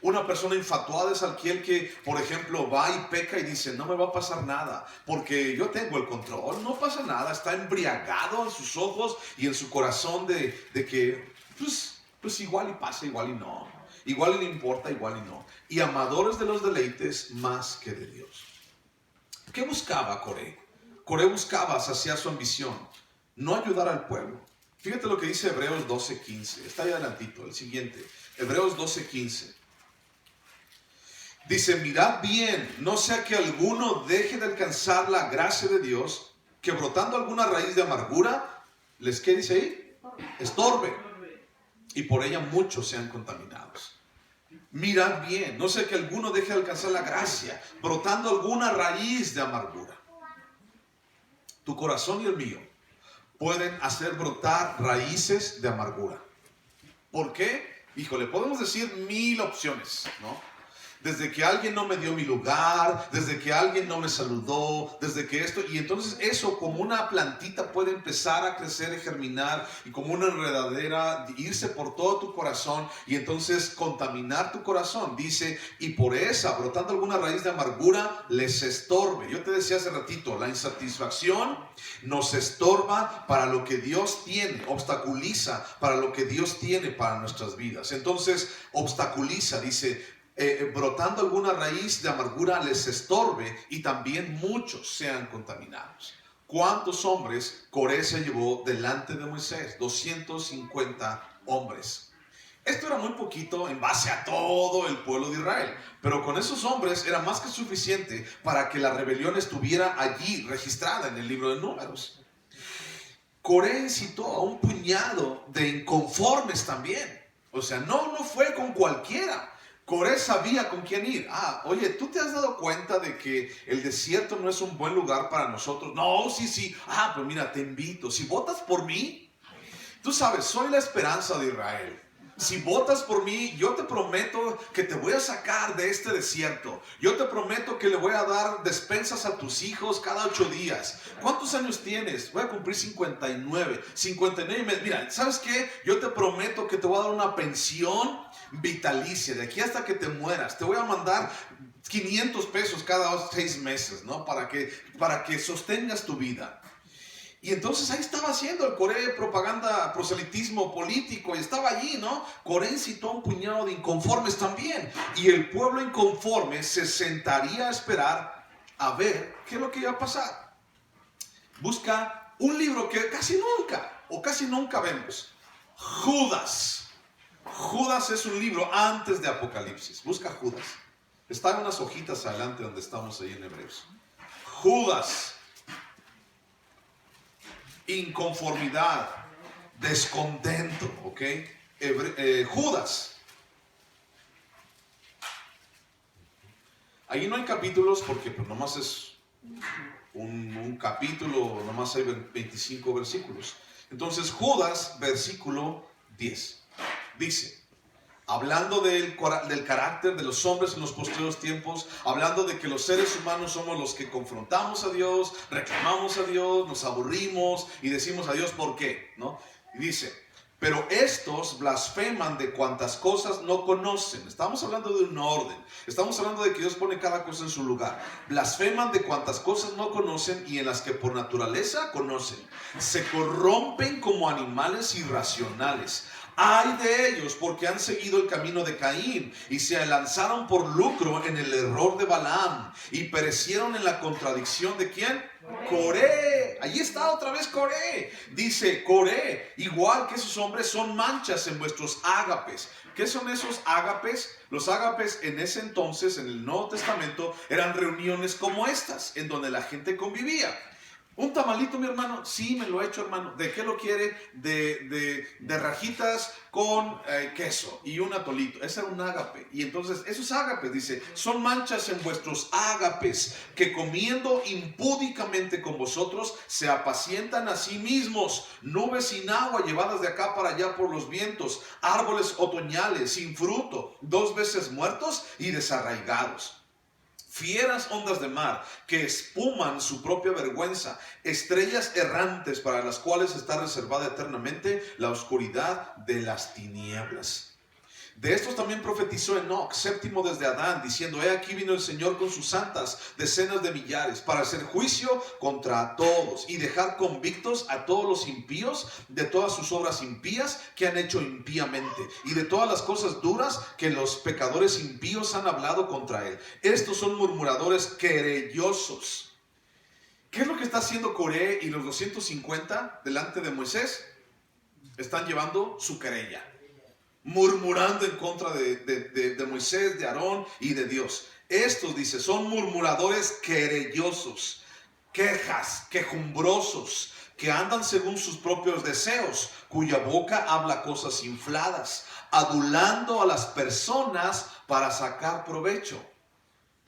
Una persona infatuada es aquel que, por ejemplo, va y peca y dice, no me va a pasar nada, porque yo tengo el control, no pasa nada. Está embriagado en sus ojos y en su corazón de que, pues igual y pasa, igual y no. Igual y le importa, igual y no. Y amadores de los deleites más que de Dios. ¿Qué buscaba Coré? Coré buscaba saciar su ambición, no ayudar al pueblo. Fíjate lo que dice Hebreos 12:15. Está ahí adelantito, el siguiente. Hebreos 12:15. Dice, mirad bien, no sea que alguno deje de alcanzar la gracia de Dios, que brotando alguna raíz de amargura, ¿qué dice ahí? Estorbe. Y por ella muchos sean contaminados. Mirad bien, no sea que alguno deje de alcanzar la gracia, brotando alguna raíz de amargura. Tu corazón y el mío pueden hacer brotar raíces de amargura. ¿Por qué? Híjole, podemos decir 1000 opciones, ¿no? Desde que alguien no me dio mi lugar, desde que alguien no me saludó, desde que esto, y entonces eso como una plantita puede empezar a crecer y germinar, y como una enredadera irse por todo tu corazón, y entonces contaminar tu corazón. Dice, y por esa, brotando alguna raíz de amargura, les estorbe. Yo te decía hace ratito, la insatisfacción nos estorba para lo que Dios tiene, obstaculiza para lo que Dios tiene para nuestras vidas. Entonces, obstaculiza, dice, brotando alguna raíz de amargura les estorbe y también muchos sean contaminados. ¿Cuántos hombres Coré se llevó delante de Moisés? 250 hombres. Esto era muy poquito en base a todo el pueblo de Israel, pero con esos hombres era más que suficiente para que la rebelión estuviera allí registrada en el libro de Números. Coré incitó a un puñado de inconformes también. O sea, no fue con cualquiera. Coré sabía con quién ir. Oye, ¿tú te has dado cuenta de que el desierto no es un buen lugar para nosotros? No, sí. Pues mira, te invito. Si votas por mí, tú sabes, soy la esperanza de Israel. Si votas por mí, yo te prometo que te voy a sacar de este desierto. Yo te prometo que le voy a dar despensas a tus hijos cada 8 días. ¿Cuántos años tienes? Voy a cumplir 59. 59. Mira, ¿sabes qué? Yo te prometo que te voy a dar una pensión vitalicia. De aquí hasta que te mueras. Te voy a mandar 500 pesos cada 6 meses, ¿no? Para que sostengas tu vida. Y entonces ahí estaba haciendo el Coré propaganda, proselitismo político, y estaba allí, ¿no? Coré incitó a un puñado de inconformes también. Y el pueblo inconforme se sentaría a esperar a ver qué es lo que iba a pasar. Busca un libro que casi nunca vemos. Judas. Judas es un libro antes de Apocalipsis. Busca Judas. Está en unas hojitas adelante donde estamos ahí en Hebreos. Judas. Inconformidad, descontento, ¿ok? Judas. Ahí no hay capítulos porque pues nomás es un capítulo, nomás hay 25 versículos. Entonces Judas, versículo 10, dice, hablando del carácter de los hombres en los posteriores tiempos, hablando de que los seres humanos somos los que confrontamos a Dios, reclamamos a Dios, nos aburrimos y decimos a Dios ¿por qué? ¿No? Y dice, pero estos blasfeman de cuantas cosas no conocen. Estamos hablando de un orden. Estamos hablando de que Dios pone cada cosa en su lugar. Blasfeman de cuantas cosas no conocen y en las que por naturaleza conocen. Se corrompen como animales irracionales. Ay de ellos, porque han seguido el camino de Caín y se lanzaron por lucro en el error de Balaam y perecieron en la contradicción de ¿quién? Coré. Allí está otra vez Coré. Dice Coré, igual que esos hombres son manchas en vuestros ágapes. ¿Qué son esos ágapes? Los ágapes en ese entonces, en el Nuevo Testamento, eran reuniones como estas, en donde la gente convivía. ¿Un tamalito, mi hermano? Sí, me lo he hecho, hermano. ¿De qué lo quiere? De rajitas con queso y un atolito. Ese era un ágape. Y entonces, esos ágapes, dice, son manchas en vuestros ágapes, que comiendo impúdicamente con vosotros, se apacientan a sí mismos. Nubes sin agua llevadas de acá para allá por los vientos. Árboles otoñales sin fruto, 2 veces muertos y desarraigados. Fieras ondas de mar que espuman su propia vergüenza, estrellas errantes para las cuales está reservada eternamente la oscuridad de las tinieblas. De estos también profetizó Enoc, séptimo desde Adán, diciendo, he aquí vino el Señor con sus santas decenas de millares, para hacer juicio contra todos y dejar convictos a todos los impíos de todas sus obras impías que han hecho impíamente y de todas las cosas duras que los pecadores impíos han hablado contra él. Estos son murmuradores querellosos. ¿Qué es lo que está haciendo Coré y los 250 delante de Moisés? Están llevando su querella, murmurando en contra de Moisés, de Aarón y de Dios. Estos, dice, son murmuradores querellosos, quejas, quejumbrosos, que andan según sus propios deseos, cuya boca habla cosas infladas, adulando a las personas para sacar provecho.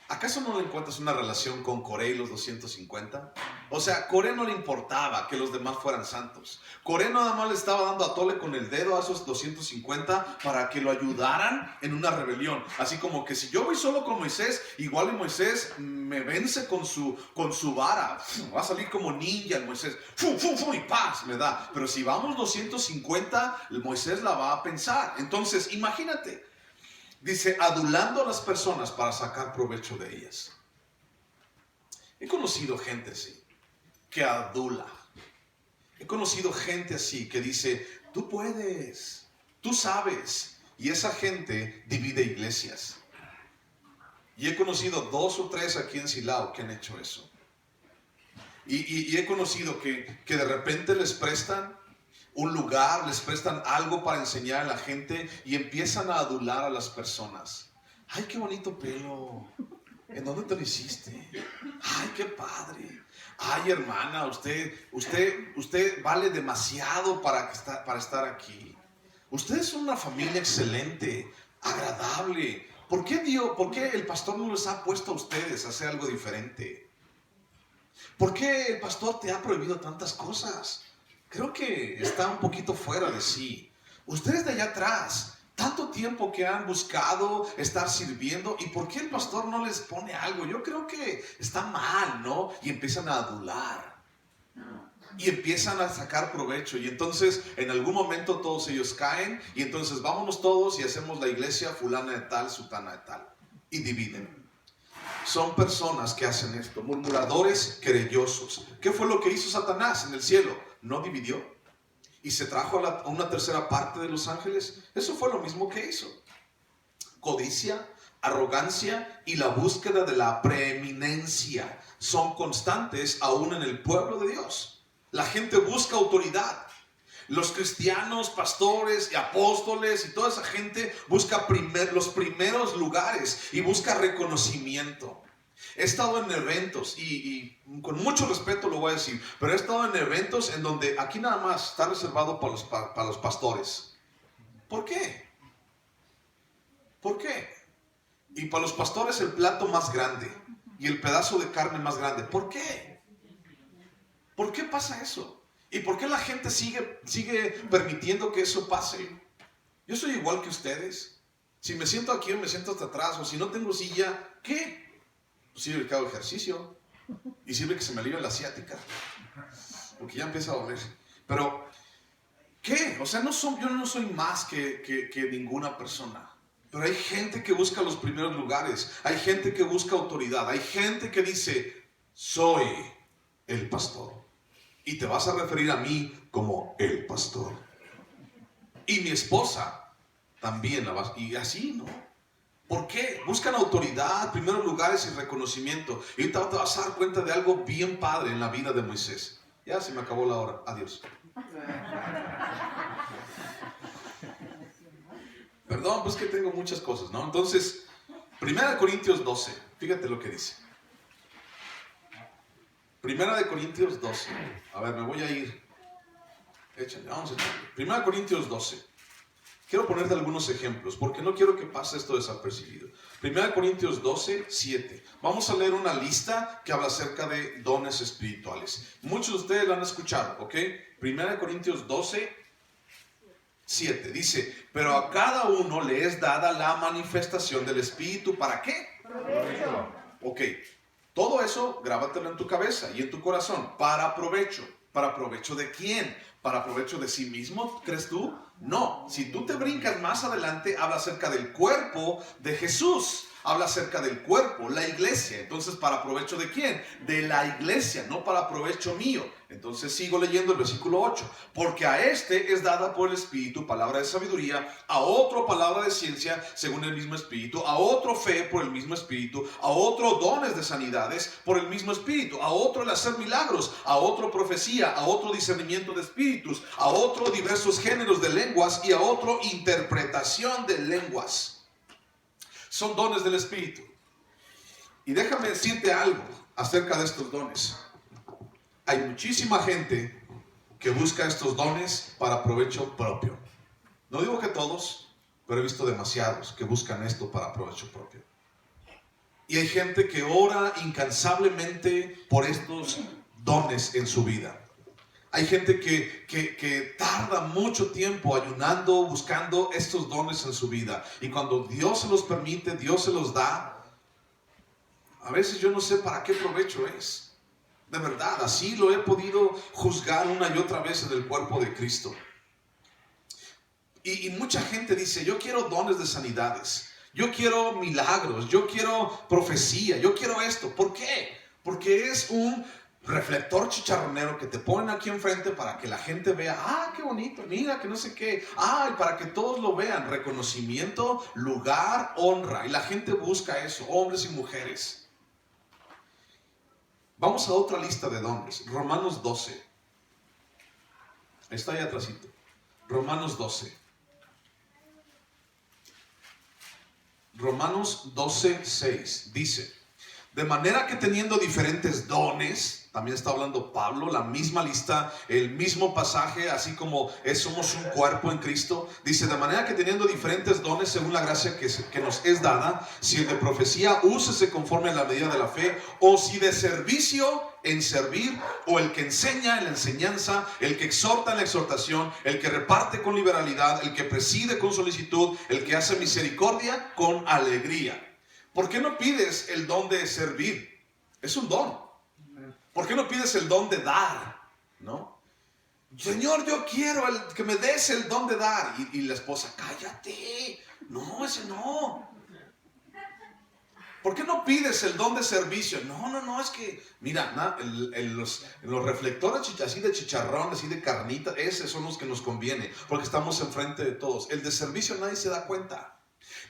¿Acaso no le encuentras una relación con Coré y los 250? O sea, Coré no le importaba que los demás fueran santos. Coré nada más le estaba dando a tole con el dedo a esos 250 para que lo ayudaran en una rebelión. Así como que si yo voy solo con Moisés, igual y Moisés me vence con su vara. Va a salir como ninja el Moisés. Y paz me da. Pero si vamos 250, el Moisés la va a pensar. Entonces, imagínate. Dice, adulando a las personas para sacar provecho de ellas. He conocido gente así, que adula. He conocido gente así, que dice, tú puedes, tú sabes. Y esa gente divide iglesias. Y he conocido 2 o 3 aquí en Silao que han hecho eso. Y he conocido que de repente les prestan un lugar, les prestan algo para enseñar a la gente y empiezan a adular a las personas. Ay, qué bonito pelo. ¿En dónde te lo hiciste? Ay, qué padre. Ay, hermana, usted vale demasiado para estar aquí. Ustedes son una familia excelente, agradable. ¿Por qué el pastor no les ha puesto a ustedes a hacer algo diferente? ¿Por qué el pastor te ha prohibido tantas cosas? Creo que está un poquito fuera de sí. Ustedes de allá atrás, tanto tiempo que han buscado estar sirviendo, ¿y por qué el pastor no les pone algo? Yo creo que está mal, ¿no? Y empiezan a adular. Y empiezan a sacar provecho. Y entonces en algún momento todos ellos caen. Y entonces vámonos todos y hacemos la iglesia fulana de tal, sutana de tal. Y dividen. Son personas que hacen esto, murmuradores querellosos. ¿Qué fue lo que hizo Satanás en el cielo? ¿No dividió? ¿Y se trajo a una tercera parte de los ángeles? Eso fue lo mismo que hizo. Codicia, arrogancia y la búsqueda de la preeminencia son constantes aún en el pueblo de Dios. La gente busca autoridad. Los cristianos, pastores y apóstoles y toda esa gente busca los primeros lugares y busca reconocimiento. He estado en eventos y con mucho respeto lo voy a decir, pero he estado en eventos en donde aquí nada más está reservado para los pastores. ¿Por qué? ¿Por qué? Y para los pastores el plato más grande y el pedazo de carne más grande. ¿Por qué? ¿Por qué pasa eso? ¿Y por qué la gente sigue permitiendo que eso pase? Yo soy igual que ustedes. Si me siento aquí o me siento hasta atrás, o si no tengo silla, ¿qué? Pues sirve que hago ejercicio. Y sirve que se me alivia la ciática. Porque ya empieza a doler. Pero, ¿qué? O sea, yo no soy más que ninguna persona. Pero hay gente que busca los primeros lugares. Hay gente que busca autoridad. Hay gente que dice, soy el pastor. Y te vas a referir a mí como el pastor. Y mi esposa también la vas. Y así, ¿no? ¿Por qué? Buscan autoridad, primeros lugares y reconocimiento. Y ahorita te vas a dar cuenta de algo bien padre en la vida de Moisés. Ya se me acabó la hora. Adiós. Perdón, pues que tengo muchas cosas, ¿no? Entonces, 1 Corintios 12. Fíjate lo que dice. 1 Corintios 12. A ver, me voy a ir. Échale, vamos a echarle. 1 Corintios 12. Quiero ponerte algunos ejemplos, porque no quiero que pase esto desapercibido. 1 Corintios 12, 7. Vamos a leer una lista que habla acerca de dones espirituales. Muchos de ustedes la han escuchado, ¿ok? 1 Corintios 12, 7. Dice, pero a cada uno le es dada la manifestación del Espíritu. ¿Para qué? Provecho. Ok. Todo eso, grábatelo en tu cabeza y en tu corazón. Para provecho. ¿Para provecho de quién? ¿Para provecho de sí mismo, crees tú? No. Si tú te brincas más adelante, habla acerca del cuerpo de Jesús. Habla acerca del cuerpo, la iglesia. Entonces, ¿para provecho de quién? De la iglesia, no para provecho mío. Entonces sigo leyendo el versículo 8. Porque a este es dada por el Espíritu palabra de sabiduría, a otro palabra de ciencia según el mismo Espíritu, a otro fe por el mismo Espíritu, a otro dones de sanidades por el mismo Espíritu, a otro el hacer milagros, a otro profecía, a otro discernimiento de espíritus, a otro diversos géneros de lenguas y a otro interpretación de lenguas. Son dones del Espíritu. Y déjame decirte algo acerca de estos dones. Hay muchísima gente que busca estos dones para provecho propio. No digo que todos, pero he visto demasiados que buscan esto para provecho propio. Y hay gente que ora incansablemente por estos dones en su vida. Hay gente que tarda mucho tiempo ayunando, buscando estos dones en su vida. Y cuando Dios se los permite, Dios se los da. A veces yo no sé para qué provecho es. De verdad, así lo he podido juzgar una y otra vez en el cuerpo de Cristo. Y mucha gente dice, yo quiero dones de sanidades. Yo quiero milagros. Yo quiero profecía. Yo quiero esto. ¿Por qué? Porque es un reflector chicharronero que te ponen aquí enfrente para que la gente vea, ah, qué bonito, mira, que no sé qué, ah, y para que todos lo vean, reconocimiento, lugar, honra, y la gente busca eso, hombres y mujeres. Vamos a otra lista de dones, Romanos 12, está ahí atrásito, Romanos 12, Romanos 12, 6, dice, de manera que teniendo diferentes dones, también está hablando Pablo, la misma lista, el mismo pasaje, así como somos un cuerpo en Cristo. Dice, de manera que teniendo diferentes dones según la gracia que nos es dada, si el de profecía, úsese conforme a la medida de la fe, o si de servicio, en servir, o el que enseña en la enseñanza, el que exhorta en la exhortación, el que reparte con liberalidad, el que preside con solicitud, el que hace misericordia con alegría. ¿Por qué no pides el don de servir? Es un don. ¿Por qué no pides el don de dar? ¿No? Señor, yo quiero que me des el don de dar. Y la esposa, cállate. No, ese no. ¿Por qué no pides el don de servicio? No, es que, mira, los reflectores así de chicharrón, así de carnita, esos son los que nos conviene, porque estamos enfrente de todos. El de servicio nadie se da cuenta.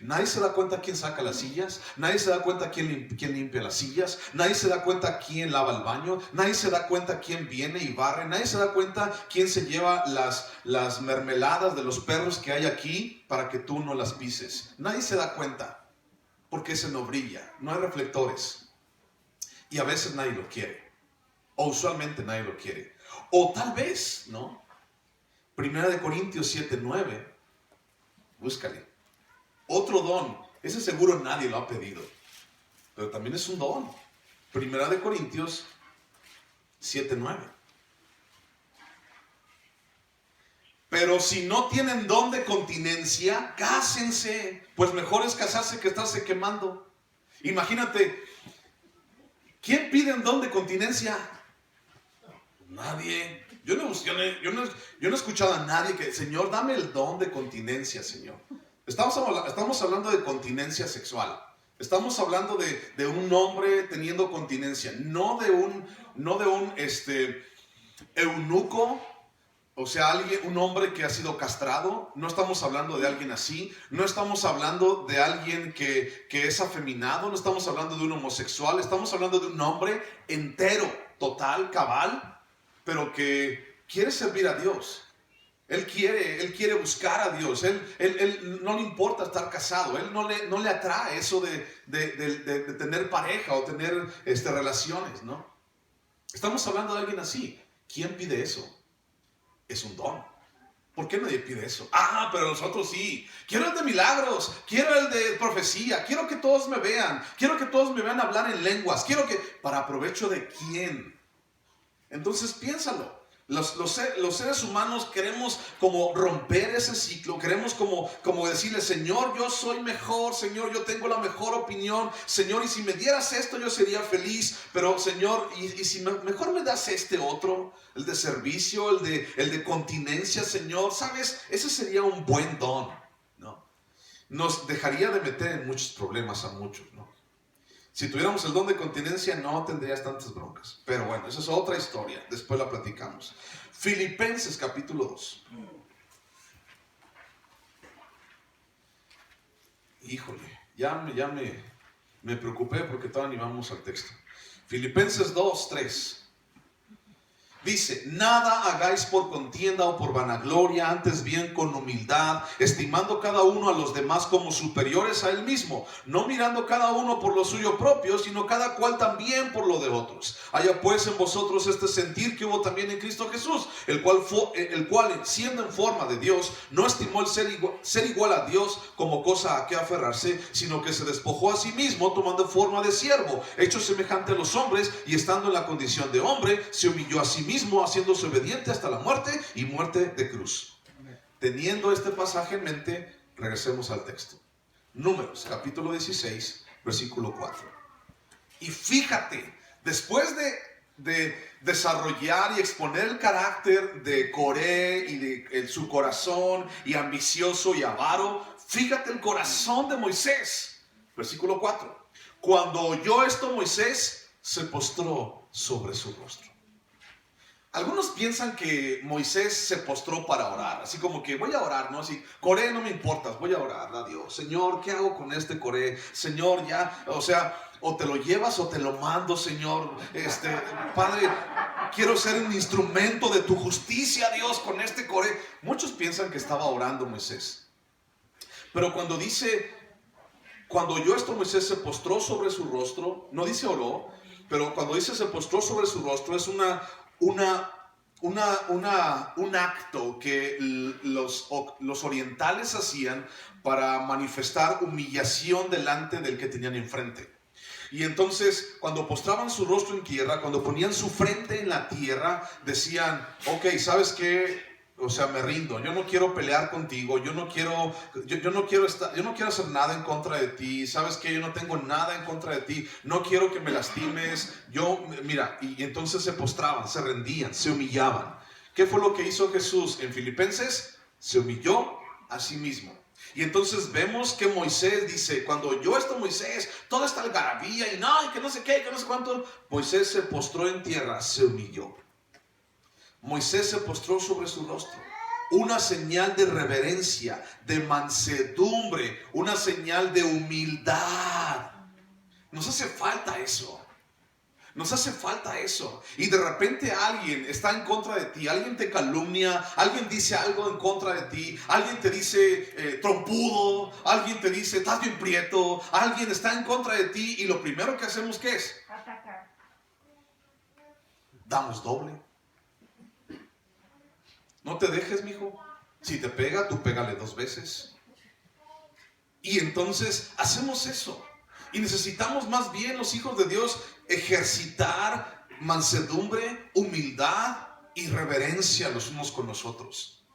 Nadie se da cuenta quién saca las sillas, nadie se da cuenta quién limpia las sillas, nadie se da cuenta quién lava el baño, nadie se da cuenta quién viene y barre, nadie se da cuenta quién se lleva las mermeladas de los perros que hay aquí para que tú no las pises. Nadie se da cuenta porque ese no brilla, no hay reflectores y a veces nadie lo quiere o usualmente nadie lo quiere o tal vez, ¿no? 1 Corintios 7:9, búscale. Otro don Ese seguro nadie lo ha pedido, pero también es un don. Primera de Corintios 7:9. Pero si no tienen don de continencia, cásense, pues mejor es casarse que estarse quemando. Imagínate, ¿quién pide un don de continencia? Nadie. Yo no he escuchado a nadie que, Señor, dame el don de continencia, Señor. Estamos hablando de continencia sexual. Estamos hablando de un hombre teniendo continencia, no de un eunuco. O sea, un hombre que ha sido castrado. No estamos hablando de alguien así. No estamos hablando de alguien que es afeminado. No estamos hablando de un homosexual. Estamos hablando de un hombre entero, total, cabal, pero que quiere servir a Dios. Él quiere buscar a Dios. Él no le importa estar casado. Él no le atrae eso de tener pareja o tener relaciones, ¿no? Estamos hablando de alguien así. ¿Quién pide eso? Es un don. ¿Por qué nadie pide eso? Ah, pero nosotros sí. Quiero el de milagros. Quiero el de profecía. Quiero que todos me vean. Quiero que todos me vean hablar en lenguas. ¿Para provecho de quién? Entonces piénsalo. Los seres humanos queremos como romper ese ciclo. Queremos como decirle, Señor, yo soy mejor. Señor, yo tengo la mejor opinión. Señor, y si me dieras esto yo sería feliz. Pero Señor, y si mejor me das este otro, el de servicio, el de continencia, Señor, ¿sabes? Ese sería un buen don, ¿no? Nos dejaría de meter en muchos problemas a muchos, ¿no? Si tuviéramos el don de continencia, no tendrías tantas broncas. Pero bueno, esa es otra historia. Después la platicamos. Filipenses capítulo 2. Híjole, ya me preocupé porque todavía ni vamos al texto. Filipenses 2:3. Dice, nada hagáis por contienda o por vanagloria, antes bien con humildad, estimando cada uno a los demás como superiores a él mismo, no mirando cada uno por lo suyo propio, sino cada cual también por lo de otros. Haya pues en vosotros este sentir que hubo también en Cristo Jesús, el cual siendo en forma de Dios, no estimó el ser igual a Dios como cosa a que aferrarse, sino que se despojó a sí mismo, tomando forma de siervo, hecho semejante a los hombres, y estando en la condición de hombre, se humilló a sí mismo, haciéndose obediente hasta la muerte y muerte de cruz. Teniendo este pasaje en mente, regresemos al texto. Números, capítulo 16, versículo 4. Y fíjate, después de desarrollar y exponer el carácter de Coré y de su corazón y ambicioso y avaro, fíjate el corazón de Moisés. Versículo 4. Cuando oyó esto Moisés, se postró sobre su rostro. Algunos piensan que Moisés se postró para orar, así como que voy a orar, ¿no? Así, Coré, no me importas, voy a orar a Dios. Señor, ¿qué hago con este Coré? Señor, ya, o sea, o te lo llevas o te lo mando, Señor. Padre, quiero ser un instrumento de tu justicia, Dios, con este Coré. Muchos piensan que estaba orando Moisés. Pero cuando oyó esto Moisés se postró sobre su rostro, no dice oró, pero cuando dice se postró sobre su rostro es un acto que los orientales hacían para manifestar humillación delante del que tenían enfrente. Y entonces cuando postraban su rostro en tierra, cuando ponían su frente en la tierra, decían, ok, ¿sabes qué? O sea, me rindo, yo no quiero pelear contigo, yo no quiero hacer nada en contra de ti, ¿sabes qué? Yo no tengo nada en contra de ti, no quiero que me lastimes, y entonces se postraban, se rendían, se humillaban. ¿Qué fue lo que hizo Jesús en Filipenses? Se humilló a sí mismo. Y entonces vemos que Moisés dice, cuando oyó esto Moisés, toda esta algarabía y que no sé qué, que no sé cuánto, Moisés se postró en tierra, se humilló. Moisés se postró sobre su rostro. Una señal de reverencia, de mansedumbre, una señal de humildad. Nos hace falta eso. Nos hace falta eso. Y de repente alguien está en contra de ti, alguien te calumnia, alguien dice algo en contra de ti, alguien te dice trompudo, alguien te dice estás bien prieto, alguien está en contra de ti y lo primero que hacemos, ¿qué es? Atacar. Damos doble. No te dejes, mijo. Si te pega, tú pégale 2 veces. Y entonces hacemos eso. Y necesitamos más bien los hijos de Dios ejercitar mansedumbre, humildad y reverencia los unos con los otros.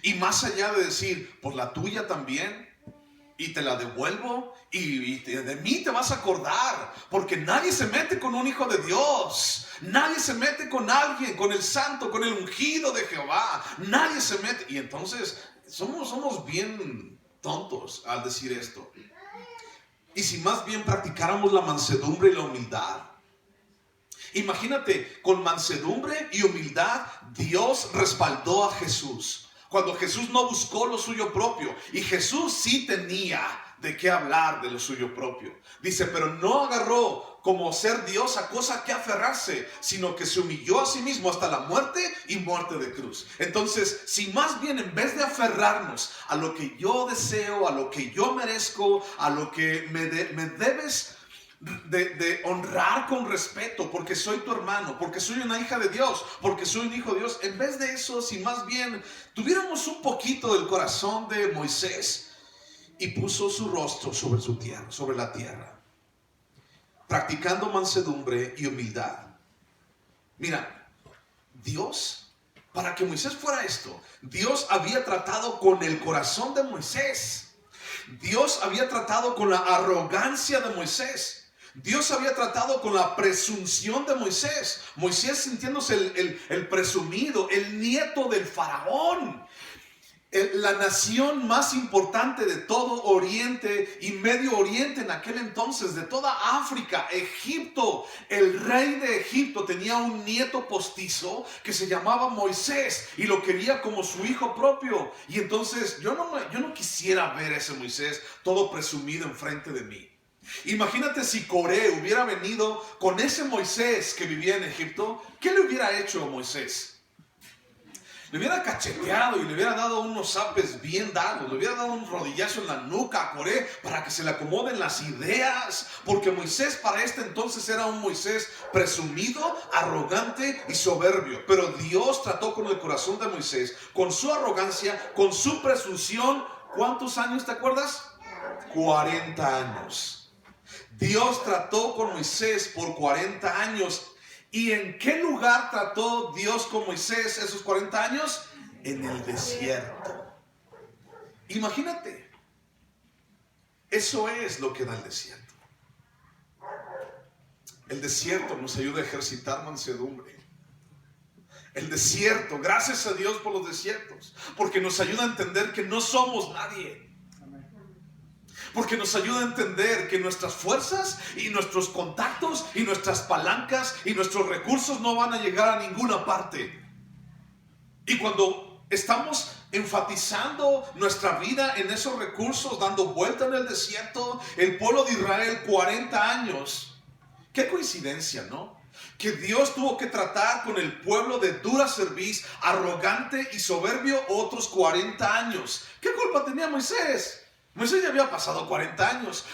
Y más allá de decir, pues la tuya también, y te la devuelvo, y de mí te vas a acordar, porque nadie se mete con un hijo de Dios, nadie se mete con alguien, con el santo, con el ungido de Jehová, nadie se mete. Y entonces somos bien tontos al decir esto. Y si más bien practicáramos la mansedumbre y la humildad. Imagínate, con mansedumbre y humildad Dios respaldó a Jesús. Cuando Jesús no buscó lo suyo propio, y Jesús sí tenía de qué hablar de lo suyo propio. Dice, pero no agarró como ser Dios a cosa que aferrarse, sino que se humilló a sí mismo hasta la muerte y muerte de cruz. Entonces, si más bien en vez de aferrarnos a lo que yo deseo, a lo que yo merezco, a lo que me debes de honrar con respeto, porque soy tu hermano, porque soy una hija de Dios, porque soy un hijo de Dios, en vez de eso, si más bien tuviéramos un poquito del corazón de Moisés, y puso su rostro sobre su tierra, sobre la tierra, practicando mansedumbre y humildad. Mira, Dios, para que Moisés fuera esto, Dios había tratado con el corazón de Moisés. Dios había tratado con la arrogancia de Moisés. Dios había tratado con la presunción de Moisés. Moisés sintiéndose el presumido, el nieto del faraón. La nación más importante de todo Oriente y Medio Oriente en aquel entonces, de toda África, Egipto. El rey de Egipto tenía un nieto postizo que se llamaba Moisés y lo quería como su hijo propio. Y entonces yo no quisiera ver a ese Moisés todo presumido enfrente de mí. Imagínate si Coré hubiera venido con ese Moisés que vivía en Egipto. ¿Qué le hubiera hecho a Moisés? Le hubiera cacheteado y le hubiera dado unos zapes bien dados, le hubiera dado un rodillazo en la nuca a Coré para que se le acomoden las ideas, porque Moisés para este entonces era un Moisés presumido, arrogante y soberbio. Pero Dios trató con el corazón de Moisés, con su arrogancia, con su presunción. ¿Cuántos años te acuerdas? 40 años. Dios trató con Moisés por 40 años. ¿Y en qué lugar trató Dios con Moisés esos 40 años? En el desierto. Imagínate. Eso es lo que da el desierto. El desierto nos ayuda a ejercitar mansedumbre. El desierto, gracias a Dios por los desiertos, porque nos ayuda a entender que no somos nadie. Porque nos ayuda a entender que nuestras fuerzas y nuestros contactos y nuestras palancas y nuestros recursos no van a llegar a ninguna parte. Y cuando estamos enfatizando nuestra vida en esos recursos, dando vuelta en el desierto, el pueblo de Israel 40 años. Qué coincidencia, ¿no? Que Dios tuvo que tratar con el pueblo de dura cerviz, arrogante y soberbio otros 40 años. ¿Qué culpa tenía Moisés? Moisés ya había pasado 40 años,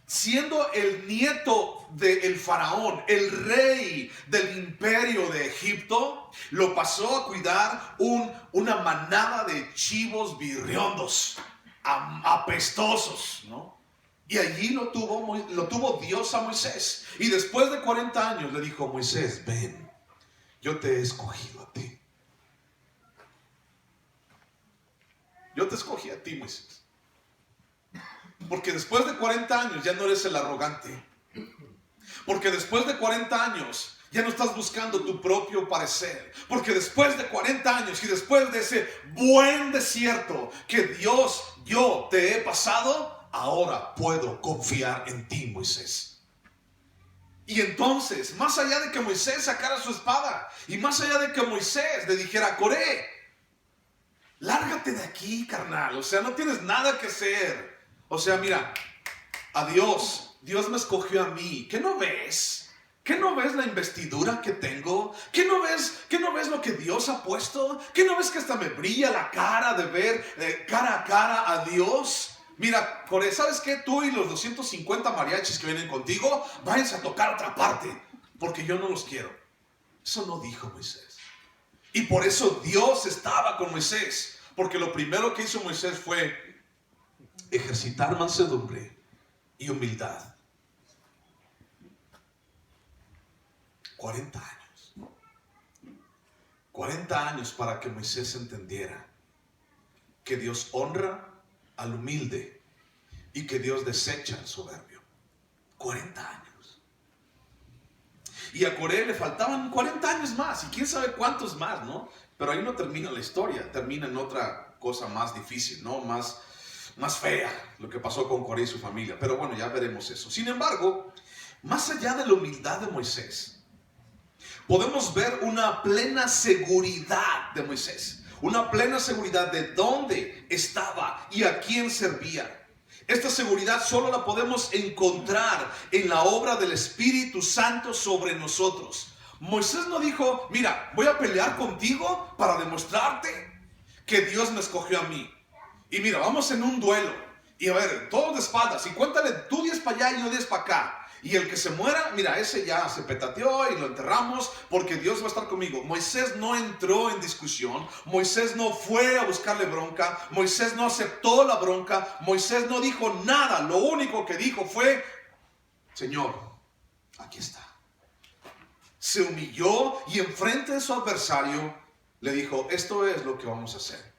siendo el nieto del faraón, el rey del imperio de Egipto. Lo pasó a cuidar una manada de chivos apestosos, ¿no? Y allí lo tuvo Dios a Moisés. Y después de 40 años le dijo: Moisés, ven, yo te he escogido a ti. Yo te escogí a ti, Moisés. Porque después de 40 años ya no eres el arrogante. Porque después de 40 años ya no estás buscando tu propio parecer. Porque después de 40 años y después de ese buen desierto que yo te he pasado, ahora puedo confiar en ti, Moisés. Y entonces, más allá de que Moisés sacara su espada y más allá de que Moisés le dijera: Coré, lárgate de aquí, carnal. O sea, no tienes nada que hacer. O sea, mira, adiós, Dios me escogió a mí. ¿Qué no ves? ¿Qué no ves la investidura que tengo? ¿Qué no ves lo que Dios ha puesto? ¿Qué no ves que hasta me brilla la cara de ver cara a cara a Dios? Mira, Coré, ¿sabes qué? Tú y los 250 mariachis que vienen contigo, váyanse a tocar otra parte, porque yo no los quiero. Eso no dijo Moisés. Y por eso Dios estaba con Moisés, porque lo primero que hizo Moisés fue: ejercitar mansedumbre y humildad. 40 años. 40 años para que Moisés entendiera que Dios honra al humilde y que Dios desecha al soberbio. 40 años. Y a Coré le faltaban 40 años más, y quién sabe cuántos más, ¿no? Pero ahí no termina la historia, termina en otra cosa más difícil, ¿no? Más fea, lo que pasó con Coré y su familia. Pero bueno, ya veremos eso. Sin embargo, más allá de la humildad de Moisés, podemos ver una plena seguridad de Moisés. Una plena seguridad de dónde estaba y a quién servía. Esta seguridad solo la podemos encontrar en la obra del Espíritu Santo sobre nosotros. Moisés no dijo, mira, voy a pelear contigo para demostrarte que Dios me escogió a mí. Y mira, vamos en un duelo. Y a ver, todos de espadas. Y cuéntale, tú 10 para allá y yo 10 para acá. Y el que se muera, mira, ese ya se petateó y lo enterramos porque Dios va a estar conmigo. Moisés no entró en discusión. Moisés no fue a buscarle bronca. Moisés no aceptó la bronca. Moisés no dijo nada. Lo único que dijo fue, Señor, aquí está. Se humilló y enfrente de su adversario le dijo, esto es lo que vamos a hacer.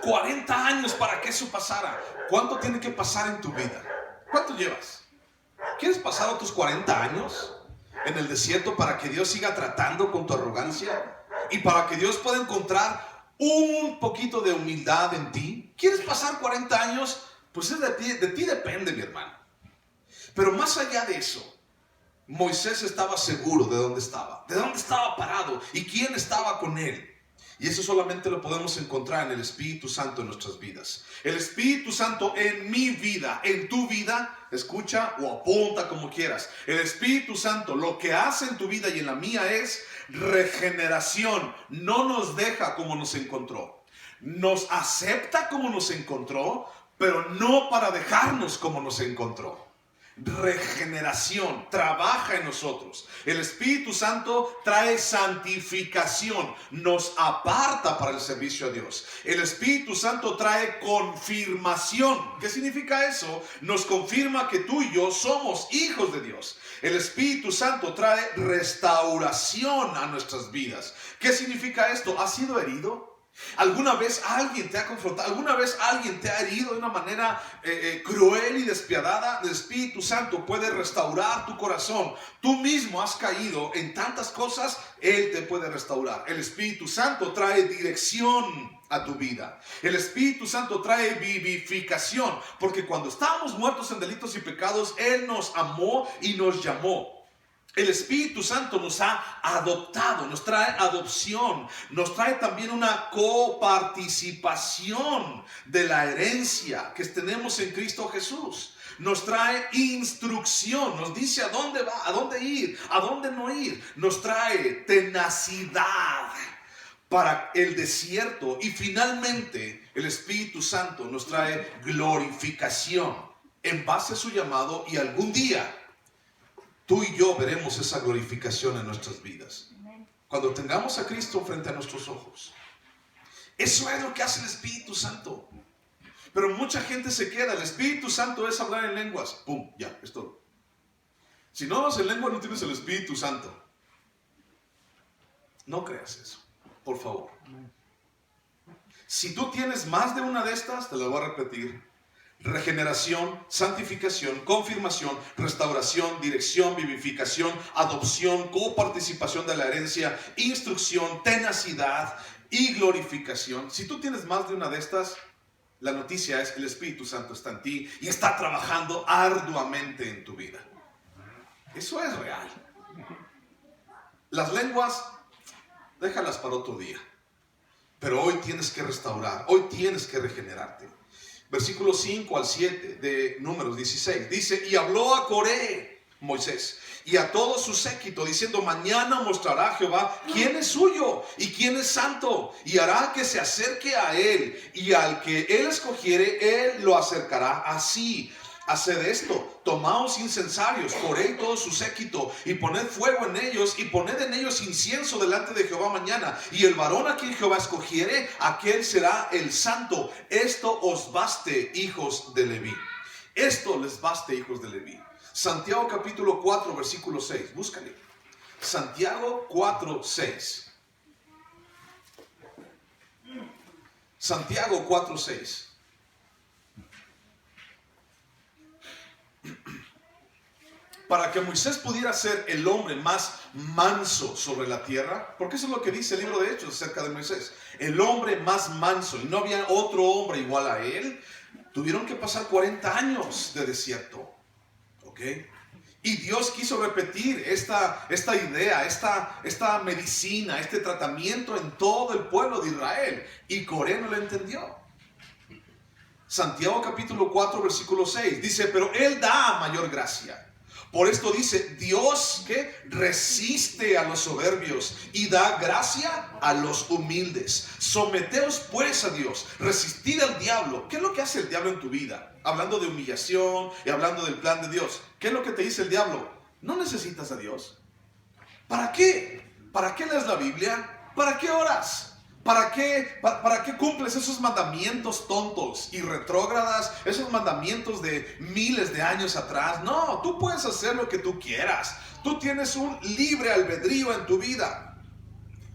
40 años para que eso pasara. ¿Cuánto tiene que pasar en tu vida? ¿Cuánto llevas? ¿Quieres pasar otros 40 años en el desierto para que Dios siga tratando con tu arrogancia? Y para que Dios pueda encontrar un poquito de humildad en ti. ¿Quieres pasar 40 años? Pues es de ti depende, mi hermano. Pero más allá de eso, Moisés estaba seguro de dónde estaba parado y quién estaba con él. Y eso solamente lo podemos encontrar en el Espíritu Santo en nuestras vidas. El Espíritu Santo en mi vida, en tu vida, escucha o apunta como quieras. El Espíritu Santo lo que hace en tu vida y en la mía es regeneración. No nos deja como nos encontró. Nos acepta como nos encontró, pero no para dejarnos como nos encontró. Regeneración, trabaja en nosotros. El Espíritu Santo trae santificación, nos aparta para el servicio a Dios. El Espíritu Santo trae confirmación. ¿Qué significa eso? Nos confirma que tú y yo somos hijos de Dios. El Espíritu Santo trae restauración a nuestras vidas. ¿Qué significa esto? ¿Has sido herido? ¿Alguna vez alguien te ha confrontado? ¿Alguna vez alguien te ha herido de una manera cruel y despiadada? El Espíritu Santo puede restaurar tu corazón. Tú mismo has caído en tantas cosas, Él te puede restaurar. El Espíritu Santo trae dirección a tu vida. El Espíritu Santo trae vivificación, porque cuando estábamos muertos en delitos y pecados, Él nos amó y nos llamó. El Espíritu Santo nos ha adoptado, nos trae adopción, nos trae también una coparticipación de la herencia que tenemos en Cristo Jesús. Nos trae instrucción, nos dice a dónde va, a dónde ir, a dónde no ir. Nos trae tenacidad para el desierto. Y finalmente el Espíritu Santo nos trae glorificación en base a su llamado, y algún día tú y yo veremos esa glorificación en nuestras vidas. Cuando tengamos a Cristo frente a nuestros ojos. Eso es lo que hace el Espíritu Santo. Pero mucha gente se queda. El Espíritu Santo es hablar en lenguas. ¡Pum! Ya, es todo. Si no hablas en lengua, no tienes el Espíritu Santo. No creas eso, por favor. Si tú tienes más de una de estas, te lo voy a repetir. Regeneración, santificación, confirmación, restauración, dirección, vivificación, adopción, coparticipación de la herencia, instrucción, tenacidad y glorificación. Si tú tienes más de una de estas, la noticia es que el Espíritu Santo está en ti y está trabajando arduamente en tu vida. Eso es real. Las lenguas, déjalas para otro día. Pero hoy tienes que restaurar, hoy tienes que regenerarte. Versículo 5 al 7 de Números 16. Dice, y habló a Coré, Moisés, y a todo su séquito, diciendo, mañana mostrará Jehová quién es suyo y quién es santo, y hará que se acerque a él, y al que él escogiere, él lo acercará así. haced esto, tomaos incensarios, Coré y todo su séquito, y poned fuego en ellos, y poned en ellos incienso delante de Jehová mañana, y el varón a quien Jehová escogiere, aquel será el santo. Esto os baste, hijos de Leví. Esto les baste, hijos de Leví. Santiago capítulo 4, versículo 6, búscale. Santiago 4, 6. Santiago 4, 6. Para que Moisés pudiera ser el hombre más manso sobre la tierra, porque eso es lo que dice el libro de Hechos acerca de Moisés, el hombre más manso, y no había otro hombre igual a él. Tuvieron que pasar 40 años de desierto, ¿ok? Y Dios quiso repetir esta idea, esta medicina, este tratamiento en todo el pueblo de Israel, y Coré no lo entendió. Santiago capítulo 4 versículo 6 dice, pero Él da mayor gracia. Por esto dice, Dios que resiste a los soberbios y da gracia a los humildes. Someteos pues a Dios, resistid al diablo. ¿Qué es lo que hace el diablo en tu vida? Hablando de humillación y hablando del plan de Dios. ¿Qué es lo que te dice el diablo? ¿No necesitas a Dios? ¿Para qué? ¿Para qué lees la Biblia? ¿Para qué oras? ¿Para qué cumples esos mandamientos tontos y retrógradas? Esos mandamientos de miles de años atrás. No, tú puedes hacer lo que tú quieras. Tú tienes un libre albedrío en tu vida.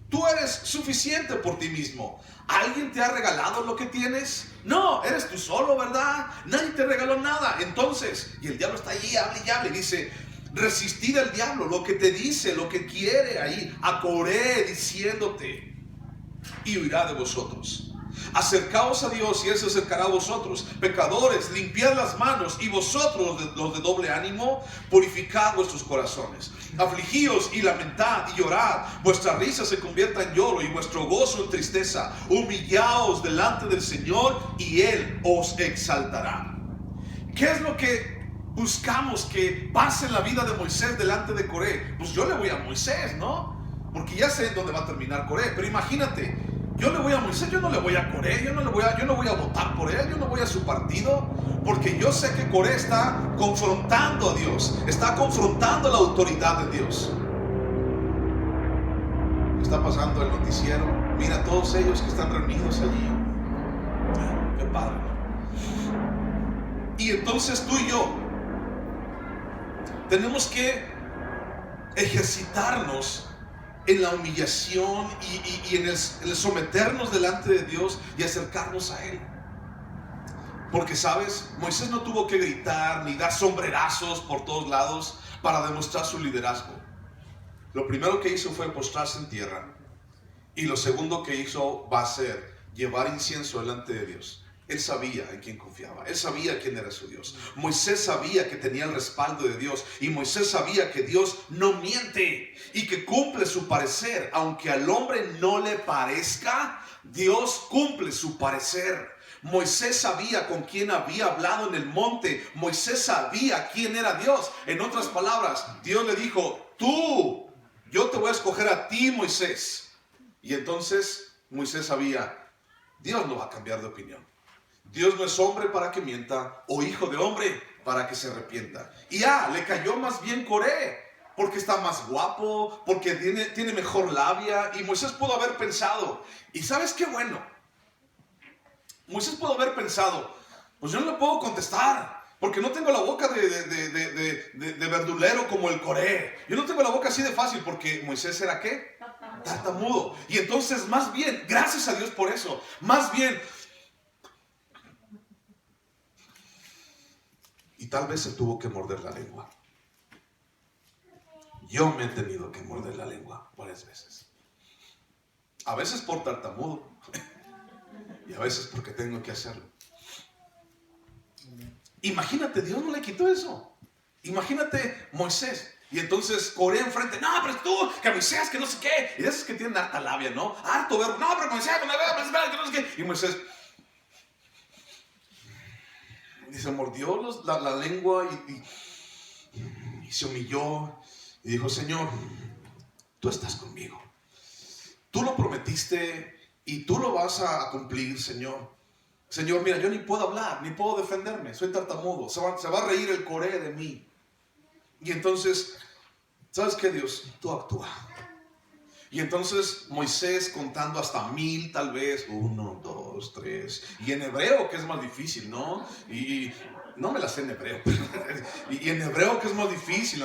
Tú eres suficiente por ti mismo. ¿Alguien te ha regalado lo que tienes? No, eres tú solo, ¿verdad? Nadie te regaló nada. Entonces, y el diablo está ahí, habla y habla y dice, resistid al diablo, lo que te dice, lo que quiere ahí, a Coré diciéndote, y huirá de vosotros. Acercaos a Dios y Él se acercará a vosotros. Pecadores, limpiad las manos, y vosotros los de doble ánimo, purificad vuestros corazones. Afligíos y lamentad y llorad. Vuestra risa se convierta en lloro y vuestro gozo en tristeza. Humillaos delante del Señor y Él os exaltará. ¿Qué es lo que buscamos que pase en la vida de Moisés delante de Coré? Pues yo le voy a Moisés, ¿no? Porque ya sé dónde va a terminar Coré. Pero imagínate, yo le voy a Moisés, yo no le voy a Coré, yo no voy a votar por él, yo no voy a su partido, porque yo sé que Coré está confrontando a Dios, está confrontando la autoridad de Dios. Está pasando el noticiero, mira a todos ellos que están reunidos allí. Qué padre, ¿no? Y entonces tú y yo tenemos que ejercitarnos en la humillación y en el someternos delante de Dios y acercarnos a Él. Porque, ¿sabes? Moisés no tuvo que gritar ni dar sombrerazos por todos lados para demostrar su liderazgo. Lo primero que hizo fue postrarse en tierra. Y lo segundo que hizo va a ser llevar incienso delante de Dios. Él sabía en quién confiaba. Él sabía quién era su Dios. Moisés sabía que tenía el respaldo de Dios. Y Moisés sabía que Dios no miente y que cumple su parecer. Aunque al hombre no le parezca, Dios cumple su parecer. Moisés sabía con quién había hablado en el monte. Moisés sabía quién era Dios. En otras palabras, Dios le dijo, yo te voy a escoger a ti, Moisés. Y entonces Moisés sabía, Dios no va a cambiar de opinión. Dios no es hombre para que mienta, o hijo de hombre para que se arrepienta. Y le cayó más bien Coré, porque está más guapo, porque tiene mejor labia. Y Moisés pudo haber pensado, y ¿sabes qué bueno? Moisés pudo haber pensado, pues yo no le puedo contestar, porque no tengo la boca de verdulero como el Coré. Yo no tengo la boca así de fácil, porque Moisés era ¿qué? Tartamudo. Y entonces más bien, gracias a Dios por eso, más bien, y tal vez se tuvo que morder la lengua. Yo me he tenido que morder la lengua varias veces. A veces por tartamudo y a veces porque tengo que hacerlo. Imagínate, Dios no le quitó eso. Imagínate Moisés. Y entonces Coré enfrente, no, pero tú, que Moisés, que no sé qué. Y de esos que tienen harta labia, ¿no? Harto verbo, no, pero Moisés, que no sé qué. Y Moisés y se mordió la lengua y se humilló y dijo, Señor, tú estás conmigo. Tú lo prometiste y tú lo vas a cumplir, Señor. Señor, mira, yo ni puedo hablar, ni puedo defenderme, soy tartamudo, se va a reír el Coré de mí. Y entonces, ¿sabes qué, Dios? Tú actúa. Y entonces Moisés contando hasta 1000 tal vez, 1, 2, 3, y en hebreo que es más difícil, ¿no? Y no me la sé en hebreo, y en hebreo que es más difícil,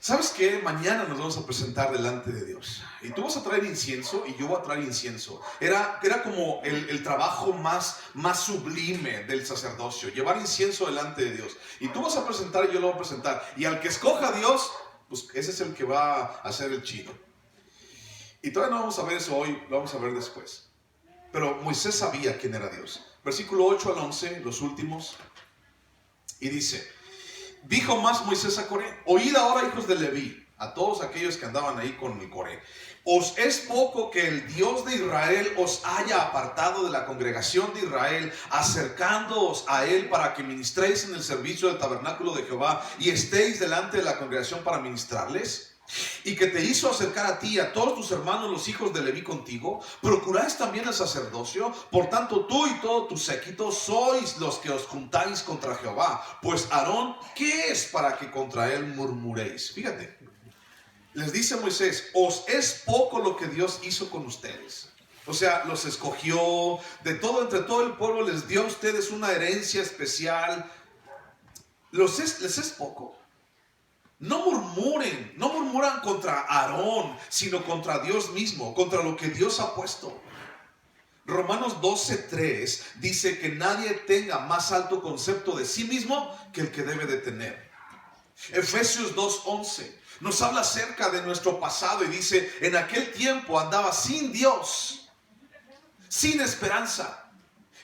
¿sabes qué? Mañana nos vamos a presentar delante de Dios. Y tú vas a traer incienso y yo voy a traer incienso. Era como el trabajo más sublime del sacerdocio. Llevar incienso delante de Dios. Y tú vas a presentar y yo lo voy a presentar. Y al que escoja a Dios, pues ese es el que va a hacer el chido. Y todavía no vamos a ver eso hoy, lo vamos a ver después. Pero Moisés sabía quién era Dios. Versículo 8 al 11, los últimos. Y dice... Dijo más Moisés a Coré: oíd ahora, hijos de Leví, a todos aquellos que andaban ahí con el Coré. ¿Os es poco que el Dios de Israel os haya apartado de la congregación de Israel, acercándoos a él para que ministréis en el servicio del tabernáculo de Jehová y estéis delante de la congregación para ministrarles? Y que te hizo acercar a ti y a todos tus hermanos los hijos de Leví contigo. Procuráis también el sacerdocio. Por tanto, tú y todo tu séquito sois los que os juntáis contra Jehová. Pues Aarón, ¿qué es para que contra él murmuréis? Fíjate, les dice Moisés: os es poco lo que Dios hizo con ustedes. O sea, los escogió de todo, entre todo el pueblo les dio a ustedes una herencia especial. Les es poco. No murmuran contra Aarón, sino contra Dios mismo, contra lo que Dios ha puesto. Romanos 12:3 dice que nadie tenga más alto concepto de sí mismo que el que debe de tener. Efesios 2:11 nos habla acerca de nuestro pasado y dice: en aquel tiempo andaba sin Dios, sin esperanza.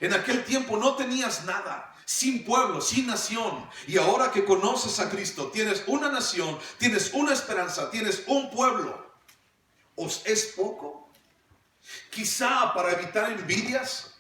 En aquel tiempo no tenías nada, sin pueblo, sin nación. Y ahora que conoces a Cristo, tienes una nación, tienes una esperanza, tienes un pueblo. ¿Os es poco? Quizá para evitar envidias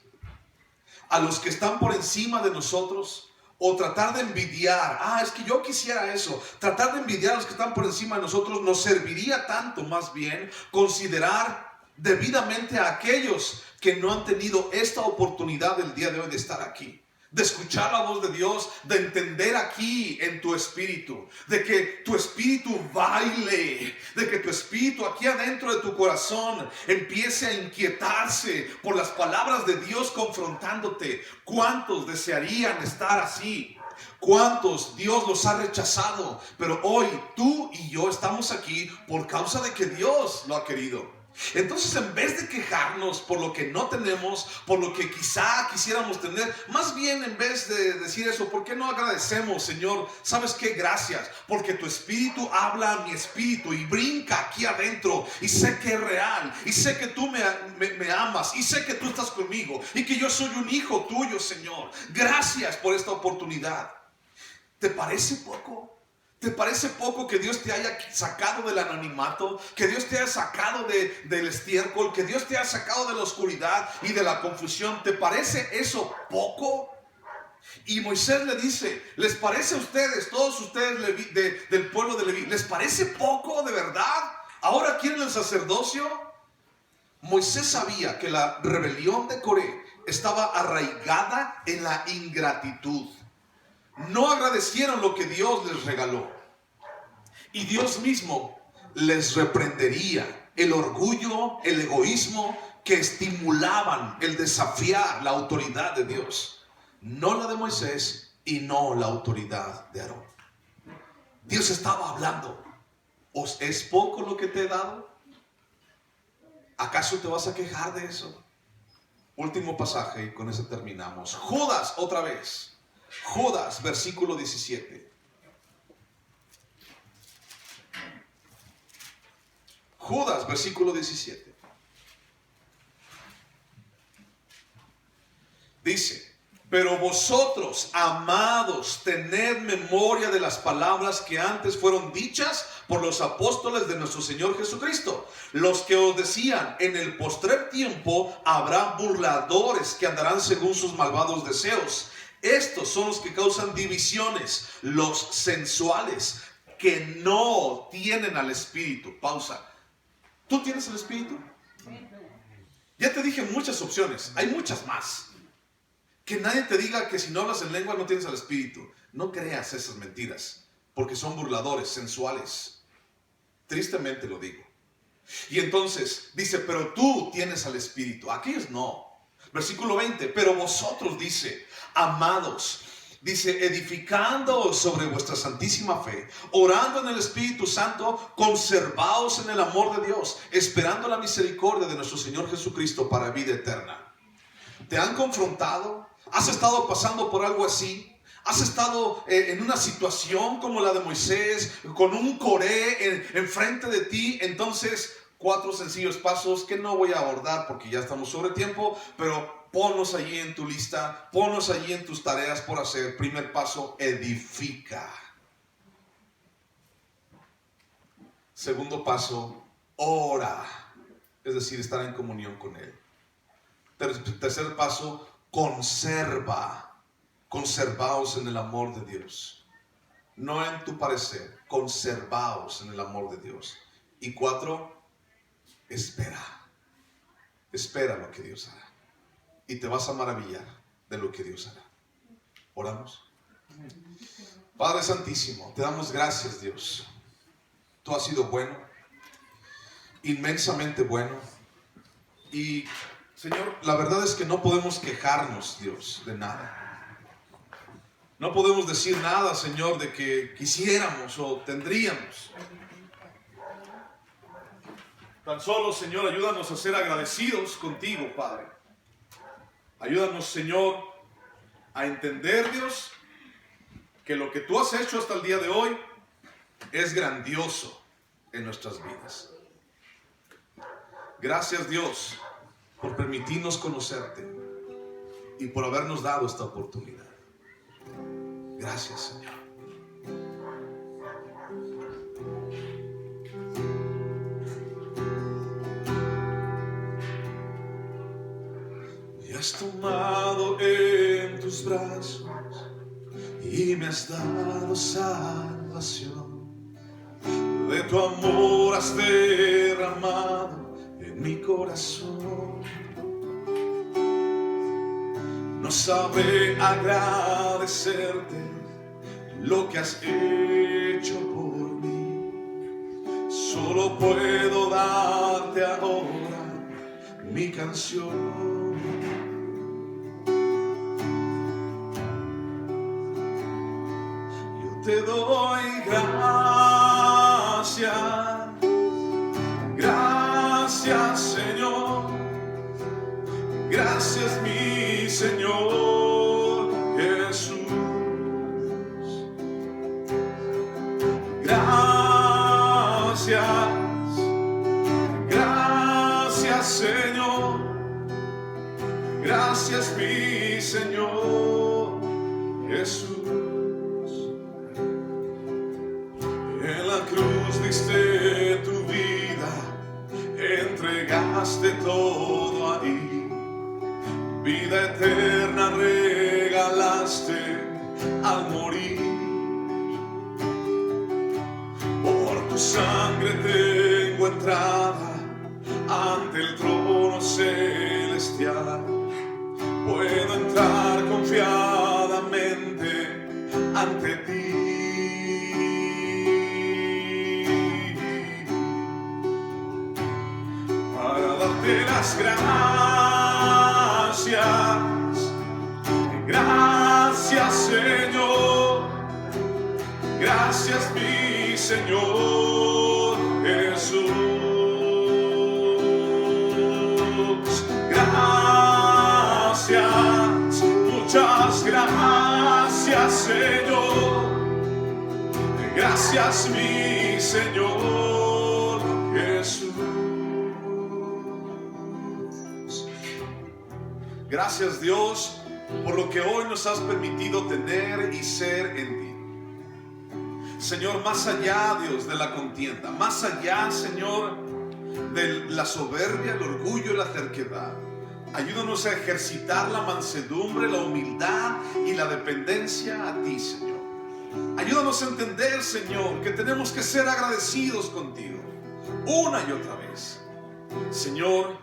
a los que están por encima de nosotros, o tratar de envidiar, es que yo quisiera eso, tratar de envidiar a los que están por encima de nosotros, nos serviría tanto más bien considerar debidamente a aquellos que no han tenido esta oportunidad del día de hoy de estar aquí, de escuchar la voz de Dios, de entender aquí en tu espíritu, de que tu espíritu baile, de que tu espíritu aquí adentro de tu corazón empiece a inquietarse por las palabras de Dios confrontándote. ¿Cuántos desearían estar así? ¿Cuántos Dios los ha rechazado? Pero hoy tú y yo estamos aquí por causa de que Dios lo ha querido. Entonces, en vez de quejarnos por lo que no tenemos, por lo que quizá quisiéramos tener, más bien en vez de decir eso, ¿por qué no agradecemos, Señor? ¿Sabes qué? Gracias, porque tu espíritu habla a mi espíritu y brinca aquí adentro, y sé que es real, y sé que tú me amas, y sé que tú estás conmigo, y que yo soy un hijo tuyo, Señor. Gracias por esta oportunidad. ¿Te parece poco? ¿Te parece poco que Dios te haya sacado del anonimato? Que Dios te haya sacado del estiércol, que Dios te haya sacado de la oscuridad y de la confusión. ¿Te parece eso poco? Y Moisés le dice: ¿les parece a ustedes, todos ustedes del pueblo de Leví, les parece poco de verdad? ¿Ahora quieren el sacerdocio? Moisés sabía que la rebelión de Coré estaba arraigada en la ingratitud. No agradecieron lo que Dios les regaló. Y Dios mismo les reprendería el orgullo, el egoísmo que estimulaban el desafiar la autoridad de Dios. No la de Moisés y no la autoridad de Aarón. Dios estaba hablando: ¿os es poco lo que te he dado? ¿Acaso te vas a quejar de eso? Último pasaje y con eso terminamos. Judas, otra vez. Judas, versículo 17. Judas, versículo 17. Dice: pero vosotros, amados, tened memoria de las palabras que antes fueron dichas por los apóstoles de nuestro Señor Jesucristo, los que os decían: en el postrer tiempo habrá burladores que andarán según sus malvados deseos. Estos son los que causan divisiones, los sensuales, que no tienen al Espíritu. Pausa. ¿Tú tienes el Espíritu? Ya te dije muchas opciones, hay muchas más. Que nadie te diga que si no hablas en lengua no tienes al Espíritu. No creas esas mentiras, porque son burladores, sensuales. Tristemente lo digo. Y entonces dice, pero tú tienes al Espíritu. Aquellos no. Versículo 20, pero vosotros, dice, amados, dice, edificando sobre vuestra santísima fe, orando en el Espíritu Santo, conservaos en el amor de Dios, esperando la misericordia de nuestro Señor Jesucristo para vida eterna. ¿Te han confrontado? ¿Has estado pasando por algo así? ¿Has estado en una situación como la de Moisés, con un Coré enfrente de ti? Entonces, 4 sencillos pasos que no voy a abordar porque ya estamos sobre tiempo, pero ponlos allí en tu lista, ponlos allí en tus tareas por hacer. Primer paso, edifica. Segundo paso, ora, es decir, estar en comunión con Él. Tercer paso, conserva. Conservaos en el amor de Dios. No en tu parecer, conservaos en el amor de Dios. Y 4, espera. Espera lo que Dios hará. Y te vas a maravillar de lo que Dios hará. Oramos. Padre Santísimo, te damos gracias, Dios. Tú has sido bueno, inmensamente bueno. Y, Señor, la verdad es que no podemos quejarnos, Dios, de nada. No podemos decir nada, Señor, de que quisiéramos o tendríamos. Tan solo, Señor, ayúdanos a ser agradecidos contigo, Padre. Ayúdanos, Señor, a entender, Dios, que lo que tú has hecho hasta el día de hoy es grandioso en nuestras vidas. Gracias, Dios, por permitirnos conocerte y por habernos dado esta oportunidad. Gracias, Señor. Me has tomado en tus brazos y me has dado salvación. De tu amor has derramado en mi corazón. No sabré agradecerte lo que has hecho por mí. Solo puedo darte ahora mi canción. Yo te doy gracias, gracias, Señor. Gracias, mi Señor Jesús. Gracias, gracias, Señor. Gracias, mi Señor Jesús. En la cruz diste tu vida, entregaste todo ahí. Vida eterna regalaste al morir. Por tu sangre tengo entrada ante el trono celestial. Puedo entrar confiadamente ante ti. Para darte las gracias, gracias, Señor. Gracias, mi Señor Jesús. Gracias, muchas gracias, Señor. Gracias, mi Señor Jesús. Gracias, Dios, por lo que hoy nos has permitido tener y ser en ti. Señor, más allá, Dios, de la contienda, más allá, Señor, de la soberbia, el orgullo y la terquedad, ayúdanos a ejercitar la mansedumbre, la humildad y la dependencia a ti, Señor. Ayúdanos a entender, Señor, que tenemos que ser agradecidos contigo una y otra vez. Señor,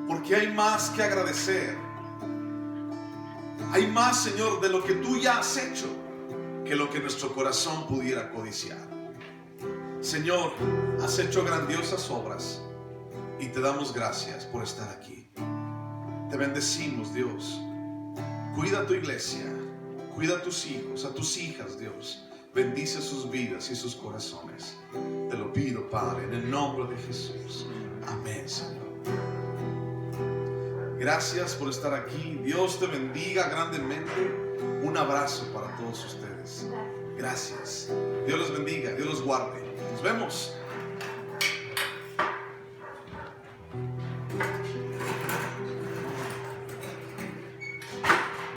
porque hay más que agradecer. Hay más, Señor, de lo que tú ya has hecho que lo que nuestro corazón pudiera codiciar. Señor, has hecho grandiosas obras y te damos gracias por estar aquí. Te bendecimos, Dios. Cuida a tu iglesia, cuida a tus hijos, a tus hijas, Dios. Bendice sus vidas y sus corazones. Te lo pido, Padre, en el nombre de Jesús. Amén, Señor. Gracias por estar aquí. Dios te bendiga grandemente. Un abrazo para todos ustedes. Gracias. Dios los bendiga, Dios los guarde. Nos vemos